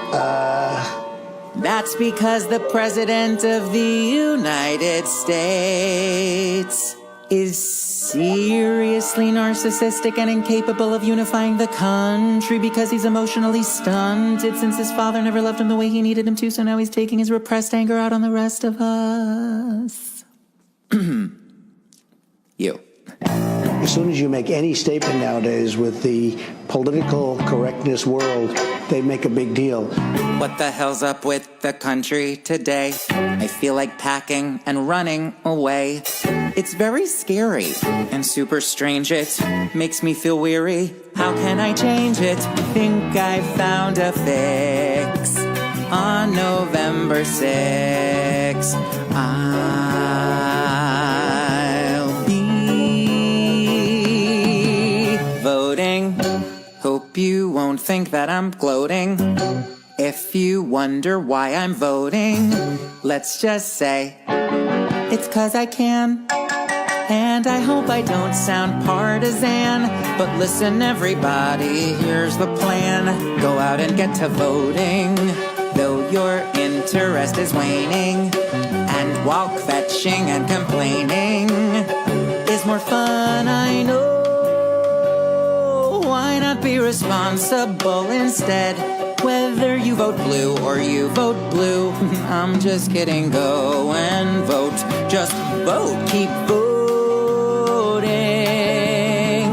That's because the President of the United States is seriously narcissistic and incapable of unifying the country because he's emotionally stunted since his father never loved him the way he needed him to, so now he's taking his repressed anger out on the rest of us. You. As soon as you make any statement nowadays with the political correctness world, they make a big deal. What the hell's up with the country today? I feel like packing and running away. It's very scary and super strange. It makes me feel weary. How can I change it? Think I found a fix. On November 6th, I'll be voting. Hope you won't think that I'm gloating. If you wonder why I'm voting, let's just say it's 'cause I can. And I hope I don't sound partisan, but listen everybody, here's the plan. Go out and get to voting, though your interest is waning. And walk fetching and complaining is more fun, I know. Why not be responsible instead? Whether you vote blue or you vote blue, I'm just kidding, go and vote. Just vote, keep voting.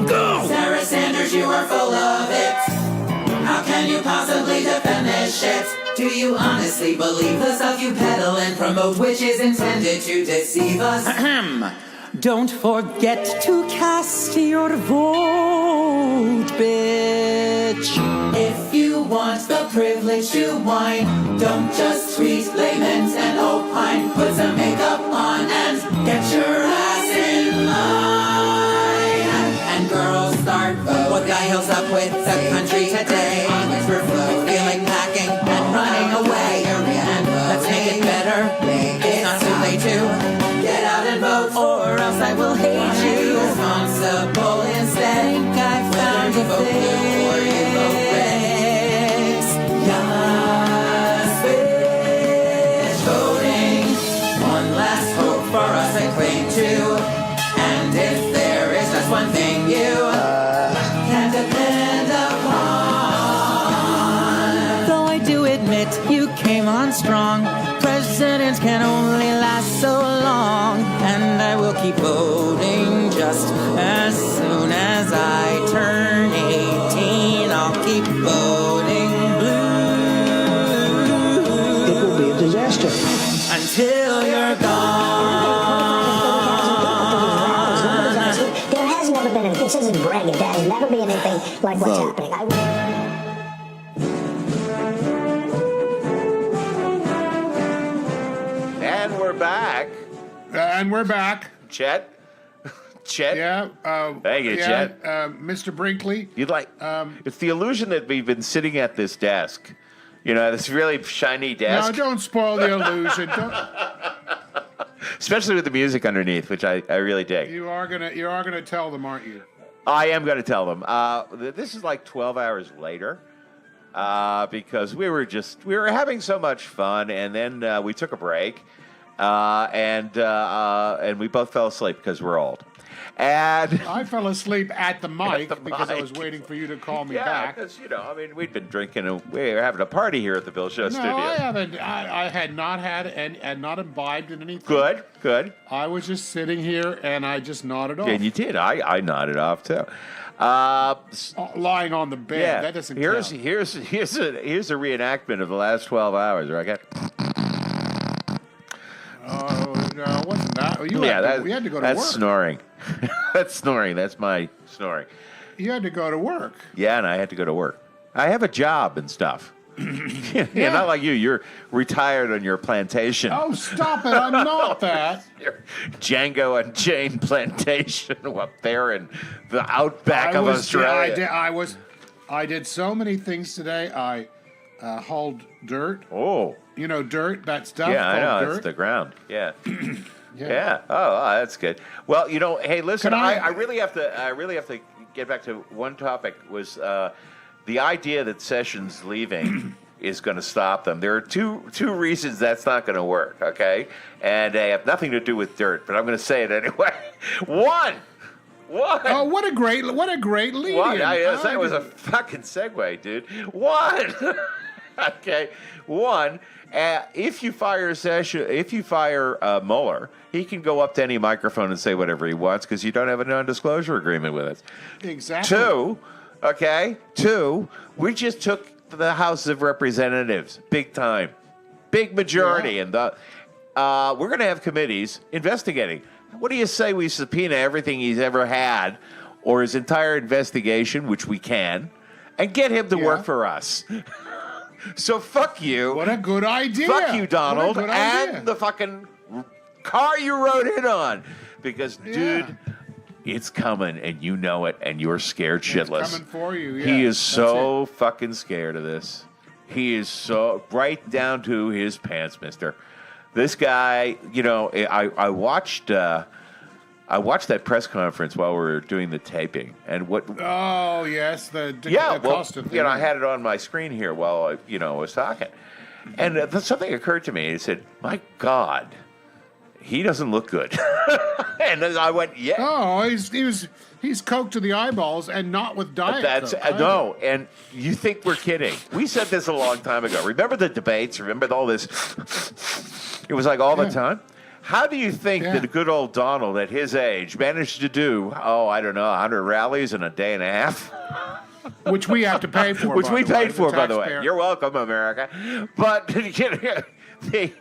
Go! Sarah Sanders, you are full of it. How can you possibly defend this shit? Do you honestly believe the stuff you peddle and promote, which is intended to deceive us? Don't forget to cast your vote, bitch. privilege. If you want the privilege to whine, don't just tweet laments and opine. Put some makeup on and get your ass in line. And girls start what guy heels up with the country today. We're feeling packing and running away. And let's make it better. It's not too late to get out and vote, or else I will hate you. Responsible instead. I think I found a fix. Yes, bitch voting. One last hope for us I cling to. And if there is just one thing you can depend upon. Though I do admit you came on strong, presidents can only last so long. And I will keep voting just as soon as I turn 18. I'll keep voting blue. It will be a disaster. Until you're gone. There has never been, this isn't bragging, there has never been anything like what's happening. And we're back. And we're back. Chet? Chet? Yeah. Thank you, Chet. Mr. Brinkley. You'd like, it's the illusion that we've been sitting at this desk. You know, this really shiny desk. No, don't spoil the illusion. Don't. Especially with the music underneath, which I really dig. You are gonna tell them, aren't you? I am going to tell them. This is like 12 hours later because we were having so much fun, and then we took a break, and we both fell asleep because we're old. And I fell asleep at the mic because I was waiting for you to call me back. because we'd been drinking and we were having a party here at the Bill Show studio. No, I haven't. I had not had and not imbibed in anything. Good. I was just sitting here and I just nodded off. And you did. I nodded off too. Lying on the bed. Yeah. That doesn't here's count. here's a reenactment of the last 12 hours. Right? Oh no, it wasn't that. We had to go to that's work. snoring. That's snoring. That's my snoring. You had to go to work. Yeah, and I had to go to work. I have a job and stuff. Yeah, not like you. You're retired on your plantation. Oh, stop it. I'm not that. Your Django and Jane plantation up there in the outback of Australia. I did so many things today. I hauled dirt. Oh. You know, dirt, that stuff. Yeah, I know. dirt. It's the ground. Yeah. Yeah. Yeah. Oh, that's good. Well, hey, listen. Can I really have to get back to one topic. Was the idea that Sessions leaving is going to stop them? There are two reasons that's not going to work. Okay, and they have nothing to do with dirt, but I'm going to say it anyway. One. Oh, what a great lead-in. That was a fucking segue, dude. One. Okay. One. If you fire Mueller, he can go up to any microphone and say whatever he wants because you don't have a non-disclosure agreement with us. Exactly. Two, we just took the House of Representatives, big time, big majority, and we're going to have committees investigating. What do you say we subpoena everything he's ever had or his entire investigation, which we can, and get him to work for us? So fuck you. What a good idea. Fuck you, Donald, What a good idea. and the fucking car you rode in on. Because, dude, it's coming, and you know it, and you're scared shitless. It's coming for you, yeah. He is so fucking scared of this. He is so right down to his pants, mister. This guy, I watched that press conference while we were doing the taping, and what? Oh yes, the Costa thing. I had it on my screen here while I was talking, and something occurred to me. He said, "My God, he doesn't look good," and I went, "Yeah." Oh, he's coked to the eyeballs, and not with diet Coke. No, and you think we're kidding? We said this a long time ago. Remember the debates? Remember all this? It was like all the time. How do you think that a good old Donald at his age managed to do, 100 rallies in a day and a half? Which we have to pay for. Which we paid for, by the way. You're welcome, America. But the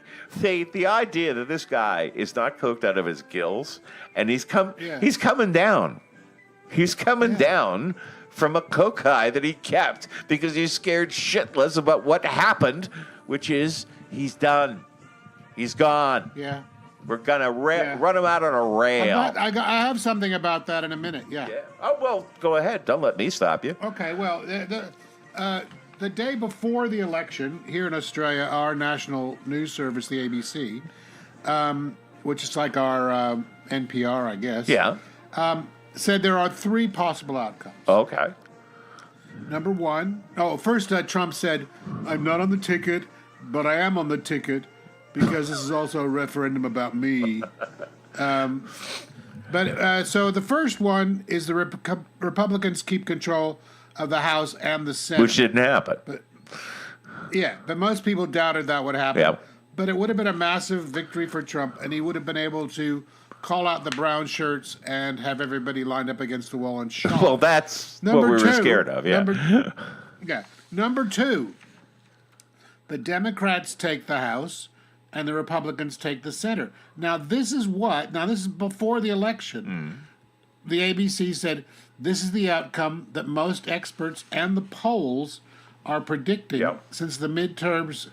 idea that this guy is not coked out of his gills, and he's coming down. He's coming down from a kokai that he kept because he's scared shitless about what happened, which is he's done. He's gone. Yeah. We're going to run him out on a rail. I have something about that in a minute. Yeah. Oh, well, go ahead. Don't let me stop you. Okay. Well, the day before the election here in Australia, our national news service, the ABC, which is like our NPR, I guess. Yeah. Said there are 3 possible outcomes. Okay. Number one, first Trump said, I'm not on the ticket, but I am on the ticket because this is also a referendum about me. So the first one is the Republicans keep control of the House and the Senate. Which didn't happen. But most people doubted that would happen. Yeah. But it would have been a massive victory for Trump, and he would have been able to call out the brown shirts and have everybody lined up against the wall and shot. Well, that's what we were scared of, Number 2, the Democrats take the House and the Republicans take the Senate. Now, this is before the election. The ABC said this is the outcome that most experts and the polls are predicting since the midterms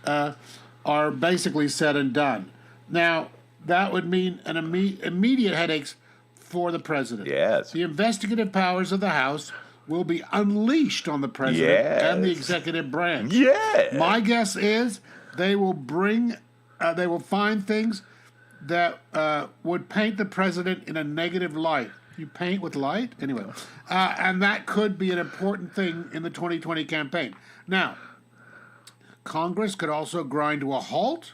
are basically said and done. Now, that would mean an immediate headaches for the president. Yes. The investigative powers of the House will be unleashed on the president and the executive branch. Yeah. My guess is they will find things that would paint the president in a negative light. You paint with light? Anyway. And that could be an important thing in the 2020 campaign. Now, Congress could also grind to a halt,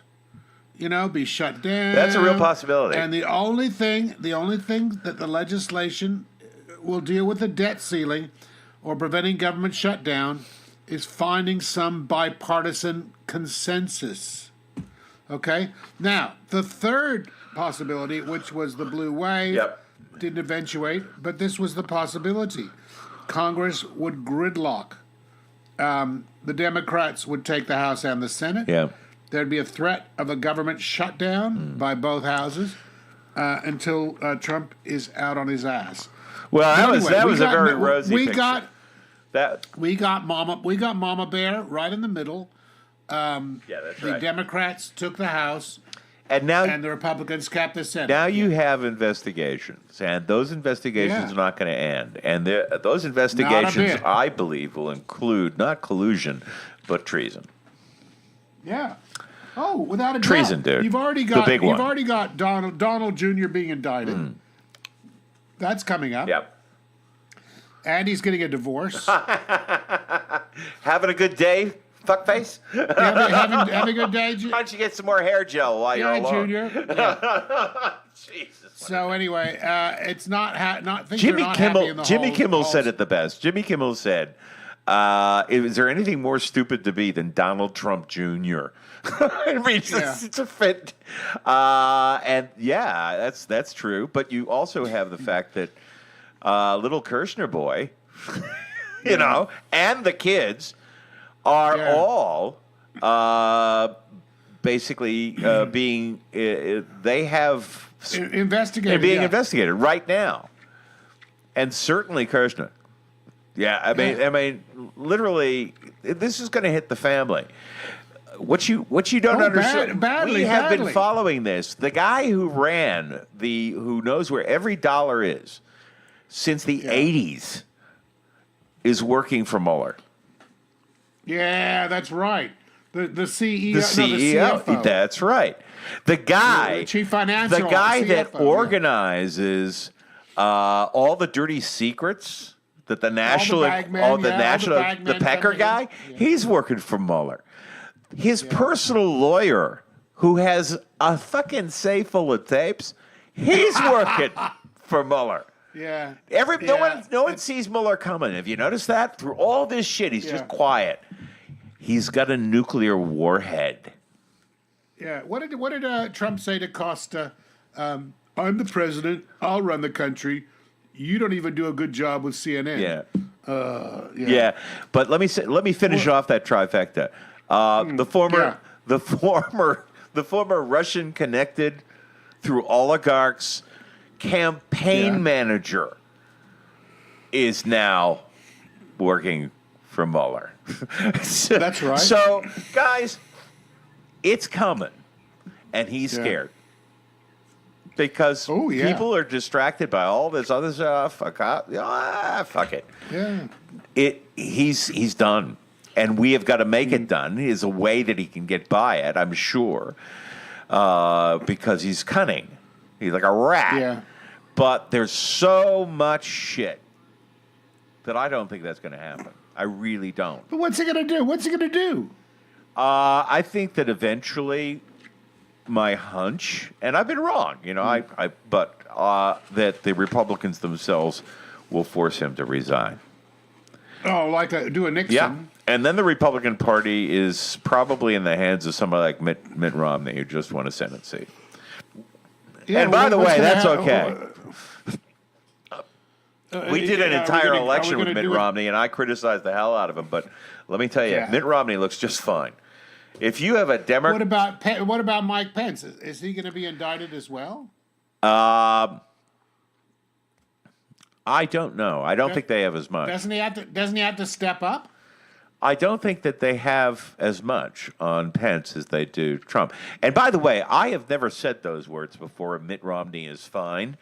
be shut down. That's a real possibility. And the only thing that the legislation will deal with the debt ceiling or preventing government shutdown is finding some bipartisan consensus. Okay? Now, the third possibility, which was the blue wave, didn't eventuate, but this was the possibility. Congress would gridlock. The Democrats would take the House and the Senate. Yeah. There'd be a threat of a government shutdown by both houses until Trump is out on his ass. Well, that was a very rosy picture. We got Mama Bear right in the middle. That's the right. Democrats took the House, and the Republicans kept the Senate. Now you have investigations, and those investigations are not going to end. And those investigations, I believe, will include not collusion, but treason. Yeah. Oh, without a treason, doubt. dude. You've already got one. Donald Jr. being indicted. That's coming up. Yep. And he's getting a divorce. Having a good day, fuckface? Having a good day. Why don't you get some more hair gel while you're alone? Junior. Jesus. So anyway, it's not things Jimmy are not Kimmel. happy in the Jimmy Kimmel halls. said it the best. Jimmy Kimmel said, "Is there anything more stupid to be than Donald Trump Jr.?" I mean, it's a fit. And that's true. But you also have the fact that little Kirshner boy, and the kids are all basically being. They have investigated. They're being investigated right now, and certainly Kirshner. Yeah, I mean, literally, this is going to hit the family. What you don't understand? We have been following this. The guy who ran who knows where every dollar is since the 80s is working for Mueller. Yeah, that's right. The CEO. The CEO. CFO. That's right. The guy, the chief financial. The guy CFO, that organizes all the dirty secrets. That the Pecker guy, he's working for Mueller. His personal lawyer, who has a fucking safe full of tapes, he's working for Mueller. Yeah. No one sees Mueller coming. Have you noticed that? Through all this shit, he's just quiet. He's got a nuclear warhead. Yeah. What did Trump say to Costa? I'm the president. I'll run the country. You don't even do a good job with CNN. Yeah. But let me finish off that trifecta. The former Russian connected through oligarchs campaign manager is now working for Mueller. That's right. So, guys, it's coming, and he's scared. Because people are distracted by all this other stuff. Fuck it. Yeah. He's done. And we have got to make it done. There's a way that he can get by it, I'm sure. Because he's cunning. He's like a rat. Yeah. But there's so much shit that I don't think that's going to happen. I really don't. But what's he going to do? I think that eventually my hunch, and I've been wrong, but that the Republicans themselves will force him to resign. Oh, like do a Nixon? Yeah. And then the Republican Party is probably in the hands of somebody like Mitt Romney, who just won a Senate seat. Yeah, and by the way, that's okay. We did an are we entire gonna- election are we with gonna Mitt do it? Romney, and I criticized the hell out of him. But let me tell you, Yeah. Mitt Romney looks just fine. If you have a Democrat, What about Mike Pence? Is he going to be indicted as well? I don't know. I don't think they have as much. Doesn't he have to step up? I don't think that they have as much on Pence as they do Trump. And by the way, I have never said those words before. Mitt Romney is fine.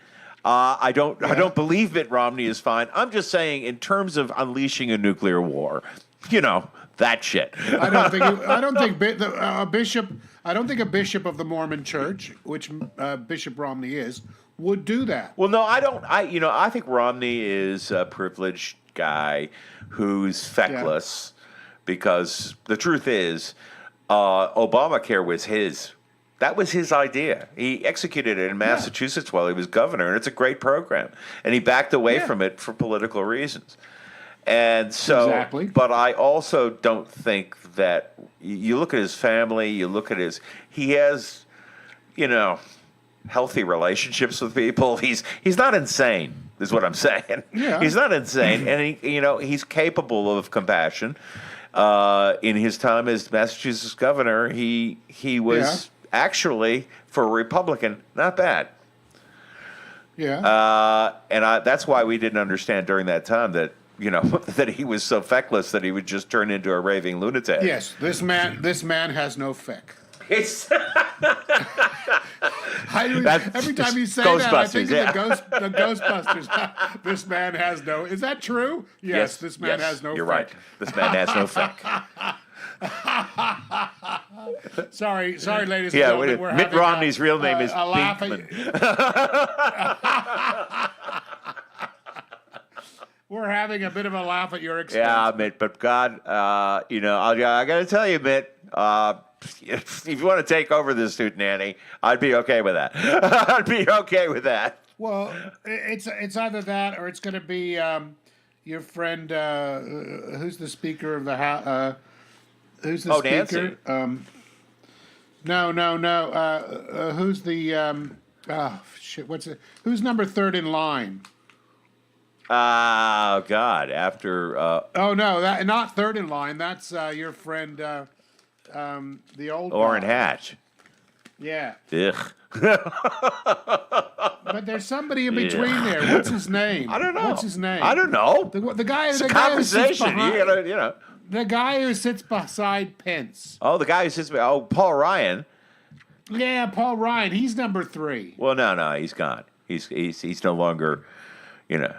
I don't believe Mitt Romney is fine. I'm just saying, in terms of unleashing a nuclear war, that shit. I don't think a bishop of the Mormon Church, which Bishop Romney is, would do that. Well, no, I don't. I think Romney is a privileged guy who's feckless because the truth is, Obamacare was his. That was his idea. He executed it in Massachusetts while he was governor, and it's a great program. And he backed away from it for political reasons. And so, but I also don't think that you look at his family, he has, healthy relationships with people. He's not insane, is what I'm saying. Yeah. He's not insane, and he's capable of compassion. In his time as Massachusetts governor, he was actually, for a Republican, not bad. Yeah. And that's why we didn't understand during that time that that he was so feckless that he would just turn into a raving lunatic. Yes, this man has no feck. It's every time you say that, I think of the Ghostbusters. This man has no. Is that true? Yes, this man has no. You're feck. right. This man has no feck. Sorry, ladies and gentlemen. We're Mitt having Romney's real name is a laugh Pinkman. We're having a bit of a laugh at your expense. Yeah, Mitt, but God, I got to tell you, Mitt, if you want to take over this hootenanny, I'd be okay with that. I'd be okay with that. Well, it's either that or it's going to be your friend, who's the Speaker of the House? Who's the Speaker? Nancy. No. Who's the? Who's number 3rd in line? Oh God! After oh no, not 3rd in line. That's your friend, the old Orrin guy. Hatch. Yeah. Ugh. But there's somebody in between there. What's his name? I don't know. What's his name? I don't know. The guy. It's the a guy who sits conversation. behind, The guy who sits beside Pence. Oh, the guy who sits. Oh, Paul Ryan. Yeah, Paul Ryan. He's number 3. Well, no, he's gone. He's no longer.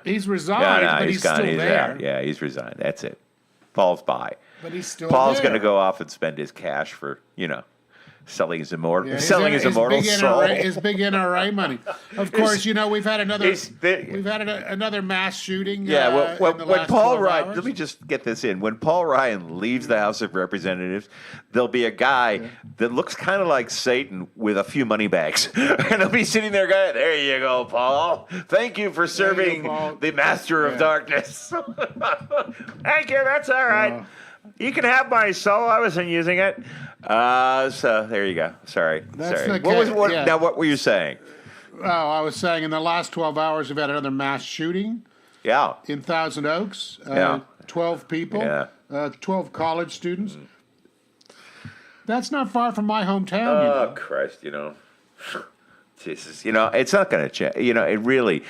He's resigned, but he's gone. still He's there. out. Yeah, he's resigned. That's it. Paul's by. But he's still Paul's there. going to go off and spend his cash for selling his immortal Yeah, soul. His big NRA money. Of course, we've had another mass shooting. Yeah, in the when last Paul 12 Ryan, hours. let me just get this in. When Paul Ryan leaves the House of Representatives, there'll be a guy that looks kind of like Satan with a few money bags, and he'll be sitting there going, "There you go, Paul. Thank you for serving the Master of Darkness." Thank you. That's all right. You can have my soul. I wasn't using it. So there you go. Sorry. Now, what were you saying? Oh, I was saying in the last 12 hours, we've had another mass shooting. Yeah. In Thousand Oaks. 12 people. Yeah. 12 college students. That's not far from my hometown. Oh, Christ, Jesus, it's not going to change. It really,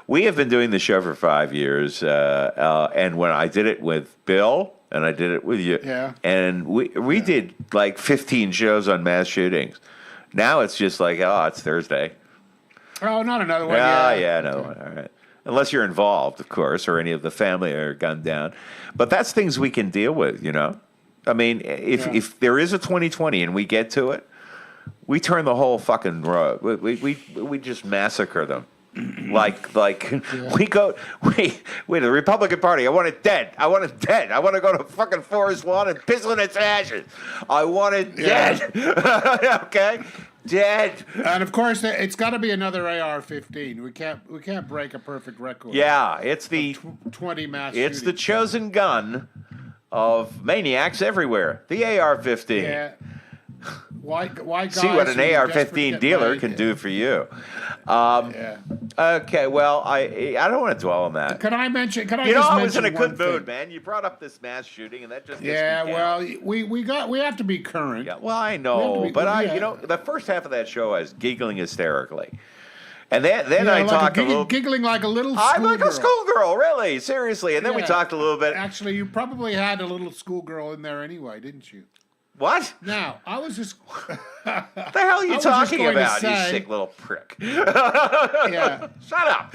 We have been doing the show for 5 years, and when I did it with Bill and I did it with you, and we did like 15 shows on mass shootings. Now it's just like, it's Thursday. Oh, not another one. Yeah, another one. All right. Unless you're involved, of course, or any of the family are gunned down. But that's things we can deal with, you know? I mean, if there is a 2020 and we get to it, we turn the whole fucking road. We just massacre them. Like we the Republican Party, I want it dead. I want it dead. I want to go to fucking Forest Lawn and piss on its ashes. I want it dead. Okay? Dead. And of course, it's got to be another AR-15. We can't break a perfect record. Yeah, it's the 20 mass. It's shootings. the chosen gun of maniacs everywhere. The AR-15. Yeah. Why see what an AR-15 dealer can do for you. Okay, well, I don't want to dwell on that. Can I mention? I was in a good mood, man. You brought up this mass shooting, and that just gets me down. Well, we have to be current. Yeah, well, I know, but the first half of that show, I was giggling hysterically. And then I talked a little... Giggling like a little schoolgirl. I'm like a schoolgirl, really, seriously. And then we talked a little bit... Actually, you probably had a little schoolgirl in there anyway, didn't you? What? Now, I was just... What the hell are you talking about, you sick little prick? Yeah. Shut up.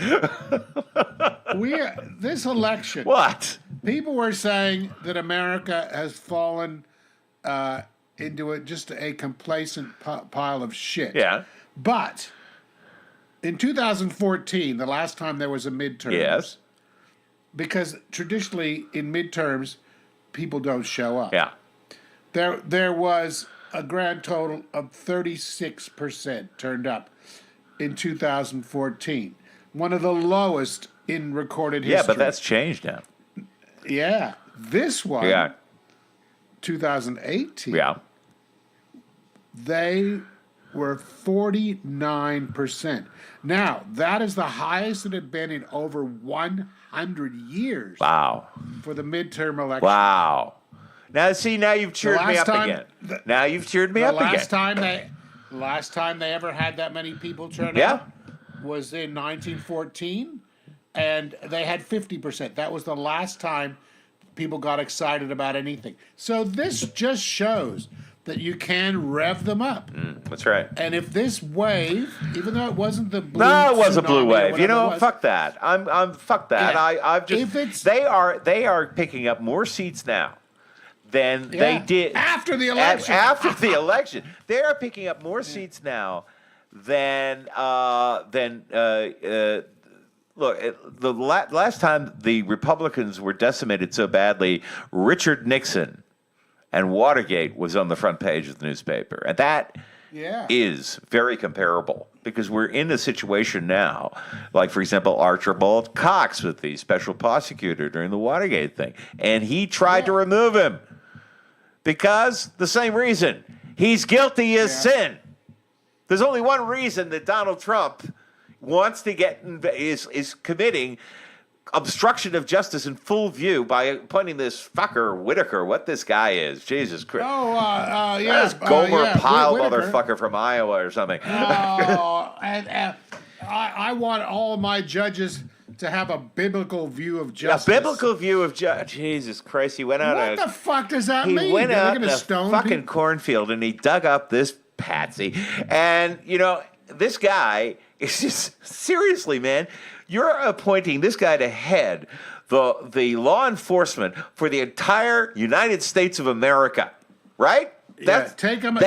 This election... What? People were saying that America has fallen into just a complacent pile of shit. Yeah. But... in 2014, the last time there was a midterm. Yes. Because traditionally in midterms, people don't show up. Yeah. There was a grand total of 36% turned up in 2014. One of the lowest in recorded history. Yeah, but that's changed now. Yeah. This one, 2018. Yeah. They were 49%. Now, that is the highest it had been in over 100 years. Wow. For the midterm election. Wow. Now you've cheered me up again. Now you've cheered me up again. Last time they ever had that many people turn up was in 1914, and they had 50%. That was the last time people got excited about anything. So this just shows that you can rev them up. That's right. And if this wave, even though it wasn't the blue no, it was a blue wave. You know, was, fuck that. I'm fuck that. Yeah. I've just they are picking up more seats now than they did after the election. After the election, they are picking up more seats now than look. The last time the Republicans were decimated so badly, Richard Nixon and Watergate was on the front page of the newspaper. And that is very comparable because we're in a situation now, like, for example, Archibald Cox with the special prosecutor during the Watergate thing. And he tried to remove him because the same reason. He's guilty as sin. There's only one reason that Donald Trump wants to is committing obstruction of justice in full view by appointing this fucker Whitaker, what this guy is. Jesus Christ. This Gomer Pyle motherfucker from Iowa or something. I want all my judges to have a biblical view of justice. A biblical view of justice. Jesus Christ, he went out. What the fuck does that mean? He went out in a fucking cornfield and he dug up this patsy. And, you know, this guy is just, seriously, man, you're appointing this guy to head the law enforcement for the entire United States of America, right? Take him out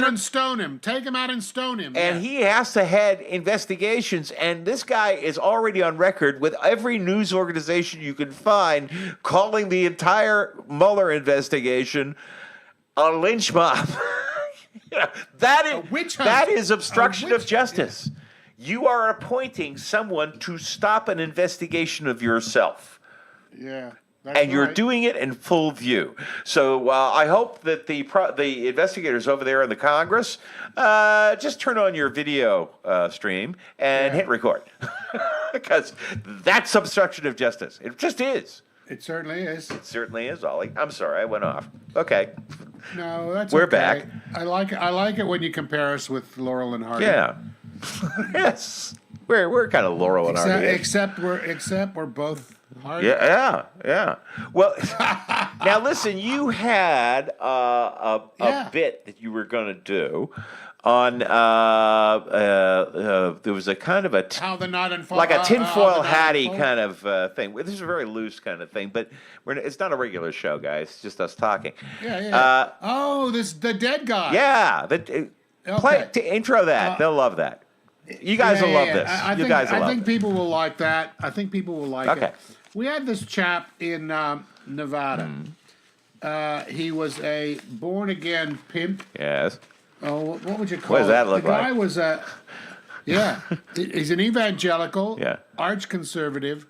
and stone him. Take him out and stone him. And he has to head investigations. And this guy is already on record with every news organization you can find calling the entire Mueller investigation a lynch mob. That is obstruction of justice. Yeah. You are appointing someone to stop an investigation of yourself. Yeah. And you're doing it in full view. So I hope that the investigators over there in the Congress just turn on your video stream and hit record. Because that's obstruction of justice. It just is. It certainly is. It certainly is, Ollie. I'm sorry, I went off. Okay. No, that's We're okay. back. I like it when you compare us with Laurel and Hardy. Yeah. Yes. We're kind of Laurel and Hardy. Except we're both hard. Yeah. Well, now listen, you had a bit that you were going to do on there was a kind of How the night unfolded, like a tinfoil hatty kind of thing. This is a very loose kind of thing, but it's not a regular show, guys. It's just us talking. Yeah. The dead guy. Yeah. Intro that. They'll love that. You guys will love this. I think people will like that. I think people will like it. We had this chap in Nevada. He was a born-again pimp. Yes. Oh, what would you call it? What does that look like? The guy was he's an evangelical, Yeah. arch conservative.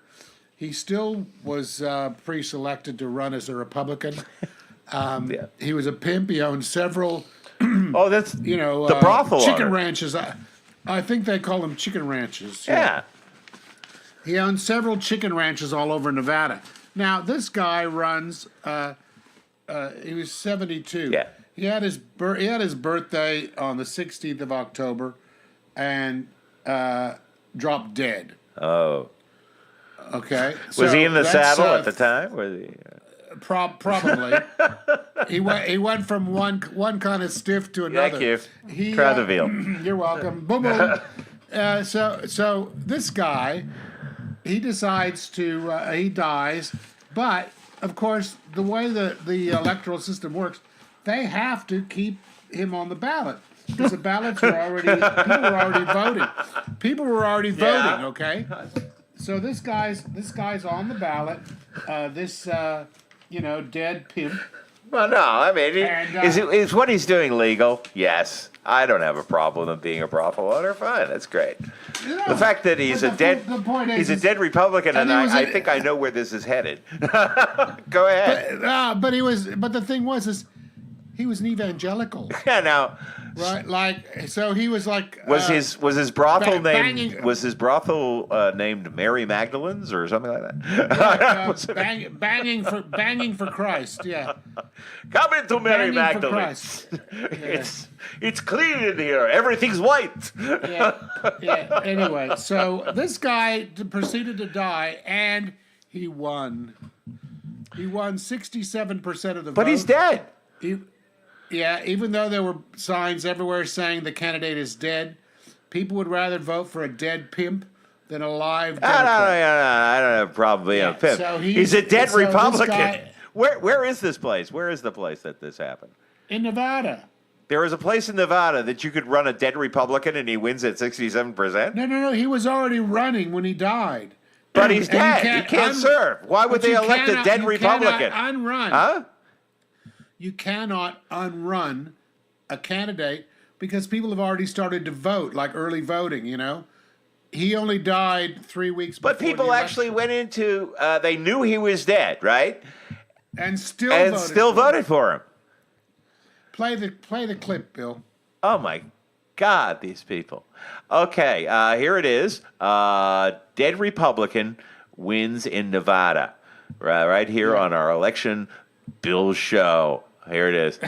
He still was pre-selected to run as a Republican. He was a pimp. He owned several. That's the brothel chicken owner. ranches. I think they call them chicken ranches. Yeah. He owned several chicken ranches all over Nevada. Now this guy runs. He was 72. Yeah. He had his birthday on the 16th of October, and dropped dead. Oh. Okay. Was he in the saddle at the time? Was he? Probably. he went from one kind of stiff to another. Thank you. Try the veal. You're welcome. Boom boom. So this guy, he decides to he dies, but of course the way the electoral system works, they have to keep him on the ballot because the ballots were already people were already voting. Okay. So this guy's on the ballot. Dead pimp. Well, no, I mean, is what he's doing legal? Yes. I don't have a problem with him being a brothel owner. Fine, that's great. Yeah. The fact that he's a dead Republican, and I think I know where this is headed. Go ahead. But the thing was he was an evangelical. Yeah, now. Right, like so he was like. Was his brothel named named Mary Magdalene's or something like that? Banging for Christ, yeah. Come into Mary Magdalene's. It's clean in here. Everything's white. Yeah. Anyway, so this guy proceeded to die, and he won. He won 67% of the vote. But he's dead. Even though there were signs everywhere saying the candidate is dead, people would rather vote for a dead pimp than a live Democrat. I don't have a problem being a pimp. So he's a dead Republican. Where is this place? Where is the place that this happened? In Nevada. There is a place in Nevada that you could run a dead Republican and he wins at 67%? No. He was already running when he died. But he's dead. He can't serve. Why would they elect a dead Republican? You cannot unrun. Huh? You cannot unrun a candidate because people have already started to vote, like early voting, He only died 3 weeks before. But people actually went into, they knew he was dead, right? And still voted for him. Play the clip, Bill. Oh, my God, these people. Okay, here it is. Dead Republican wins in Nevada. Right here on our election Bill show. Here it is.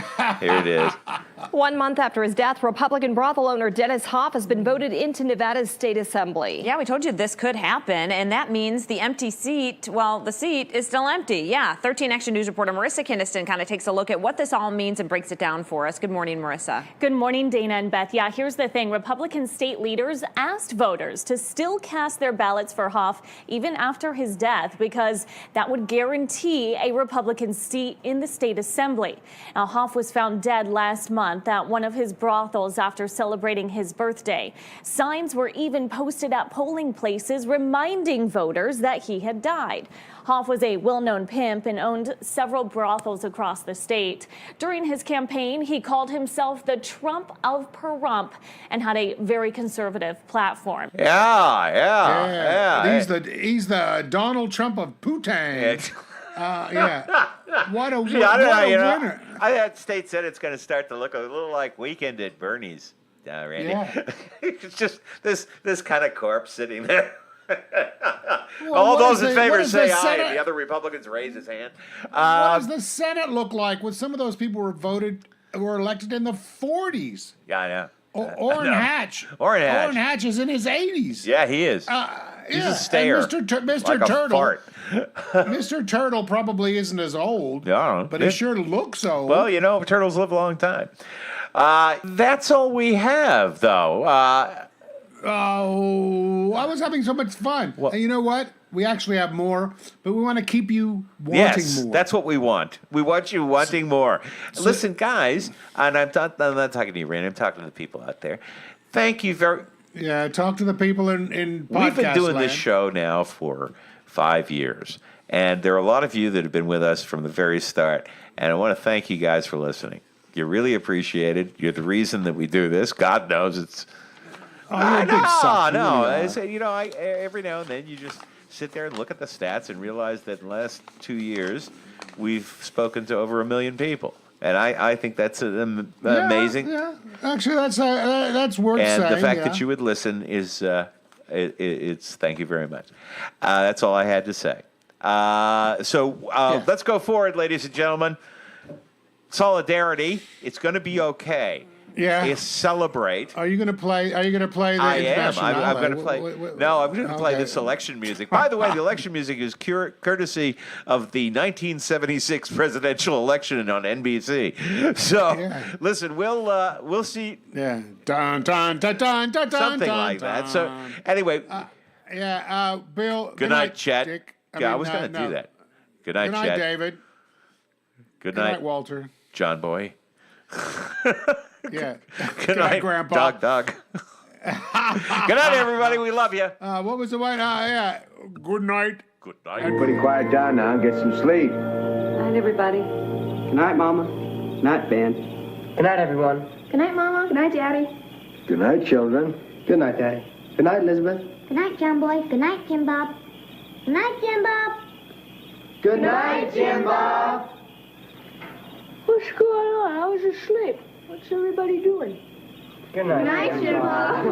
1 month after his death, Republican brothel owner Dennis Hoff has been voted into Nevada's state assembly. Yeah, we told you this could happen, and that means the empty seat, well, the seat is still empty. Yeah, 13 Action News reporter Marissa Kinniston kind of takes a look at what this all means and breaks it down for us. Good morning, Marissa. Good morning, Dana and Beth. Yeah, here's the thing. Republican state leaders asked voters to still cast their ballots for Hoff even after his death because that would guarantee a Republican seat in the state assembly. Now, Hoff was found dead last month at one of his brothels after celebrating his birthday. Signs were even posted at polling places reminding voters that he had died. Hoff was a well-known pimp and owned several brothels across the state. During his campaign, he called himself the Trump of Pahrump and had a very conservative platform. Yeah. He's the Donald Trump of Putang. What a winner. That state Senate's going to start to look a little like Weekend at Bernie's, Randy. Yeah. It's just this kind of corpse sitting there. All those in favor say aye, and the other Republicans raise his hand. What does the Senate look like when some of those people were elected in the 40s? Yeah, I know. Orrin Hatch. Orrin Hatch. Orrin Hatch is in his 80s. Yeah, he is. He's a stayer. And Mr. Like Turtle. a fart. Mr. Turtle probably isn't as old. Yeah, but he sure looks old. Well, you know, turtles live a long time. That's all we have, though. Oh, I was having so much fun. Well, and you know what? We actually have more, but we want to keep you wanting yes, more. That's what we want. We want you wanting more. Listen, guys, and I'm not talking to you, Randy. I'm talking to the people out there. Thank you very. Yeah, talk to the people in podcast We've been doing land. this show now for 5 years, and there are a lot of you that have been with us from the very start, and I want to thank you guys for listening. You're really appreciated. You're the reason that we do this. God knows it's. Oh, you're a big sucker. No. Really I say, every now and then you just sit there and look at the stats and realize that in the last 2 years we've spoken to over 1 million people, and I think that's amazing. Yeah, actually, that's worth and saying. the fact that you would listen is it's thank you very much. That's all I had to say. Let's go forward, ladies and gentlemen. Solidarity. It's going to be okay. Yeah. Is celebrate. Are you going to play? Are you going to play the I am. Internationale? I'm going to play. No, I'm going to play this election music. By the way, the election music is courtesy of the 1976 presidential election on NBC. So, listen, we'll see. Yeah. Dun dun dun dun dun something dun, like dun. that. So, anyway. Bill. Good night, Chet. Dick. I was going to do that. Good night, Good night, Chet. David. Good night, Walter. John Boy. Yeah. Good night, Grandpa. Doug. Good night, everybody. We love you. What was the one? Yeah. Good night. Good night. Everybody quiet down now and get some sleep. Good night, everybody. Good night, Mama. Good night, Ben. Good night, everyone. Good night, Mama. Good night, Daddy. Good night, children. Good night, Daddy. Good night, Elizabeth. Good night, John Boy. Good night, Jim Bob. Good night, Jim Bob. Good night, Jim Bob. What's going on? I was asleep. What's everybody doing? Good night, Good night, Jim Bob.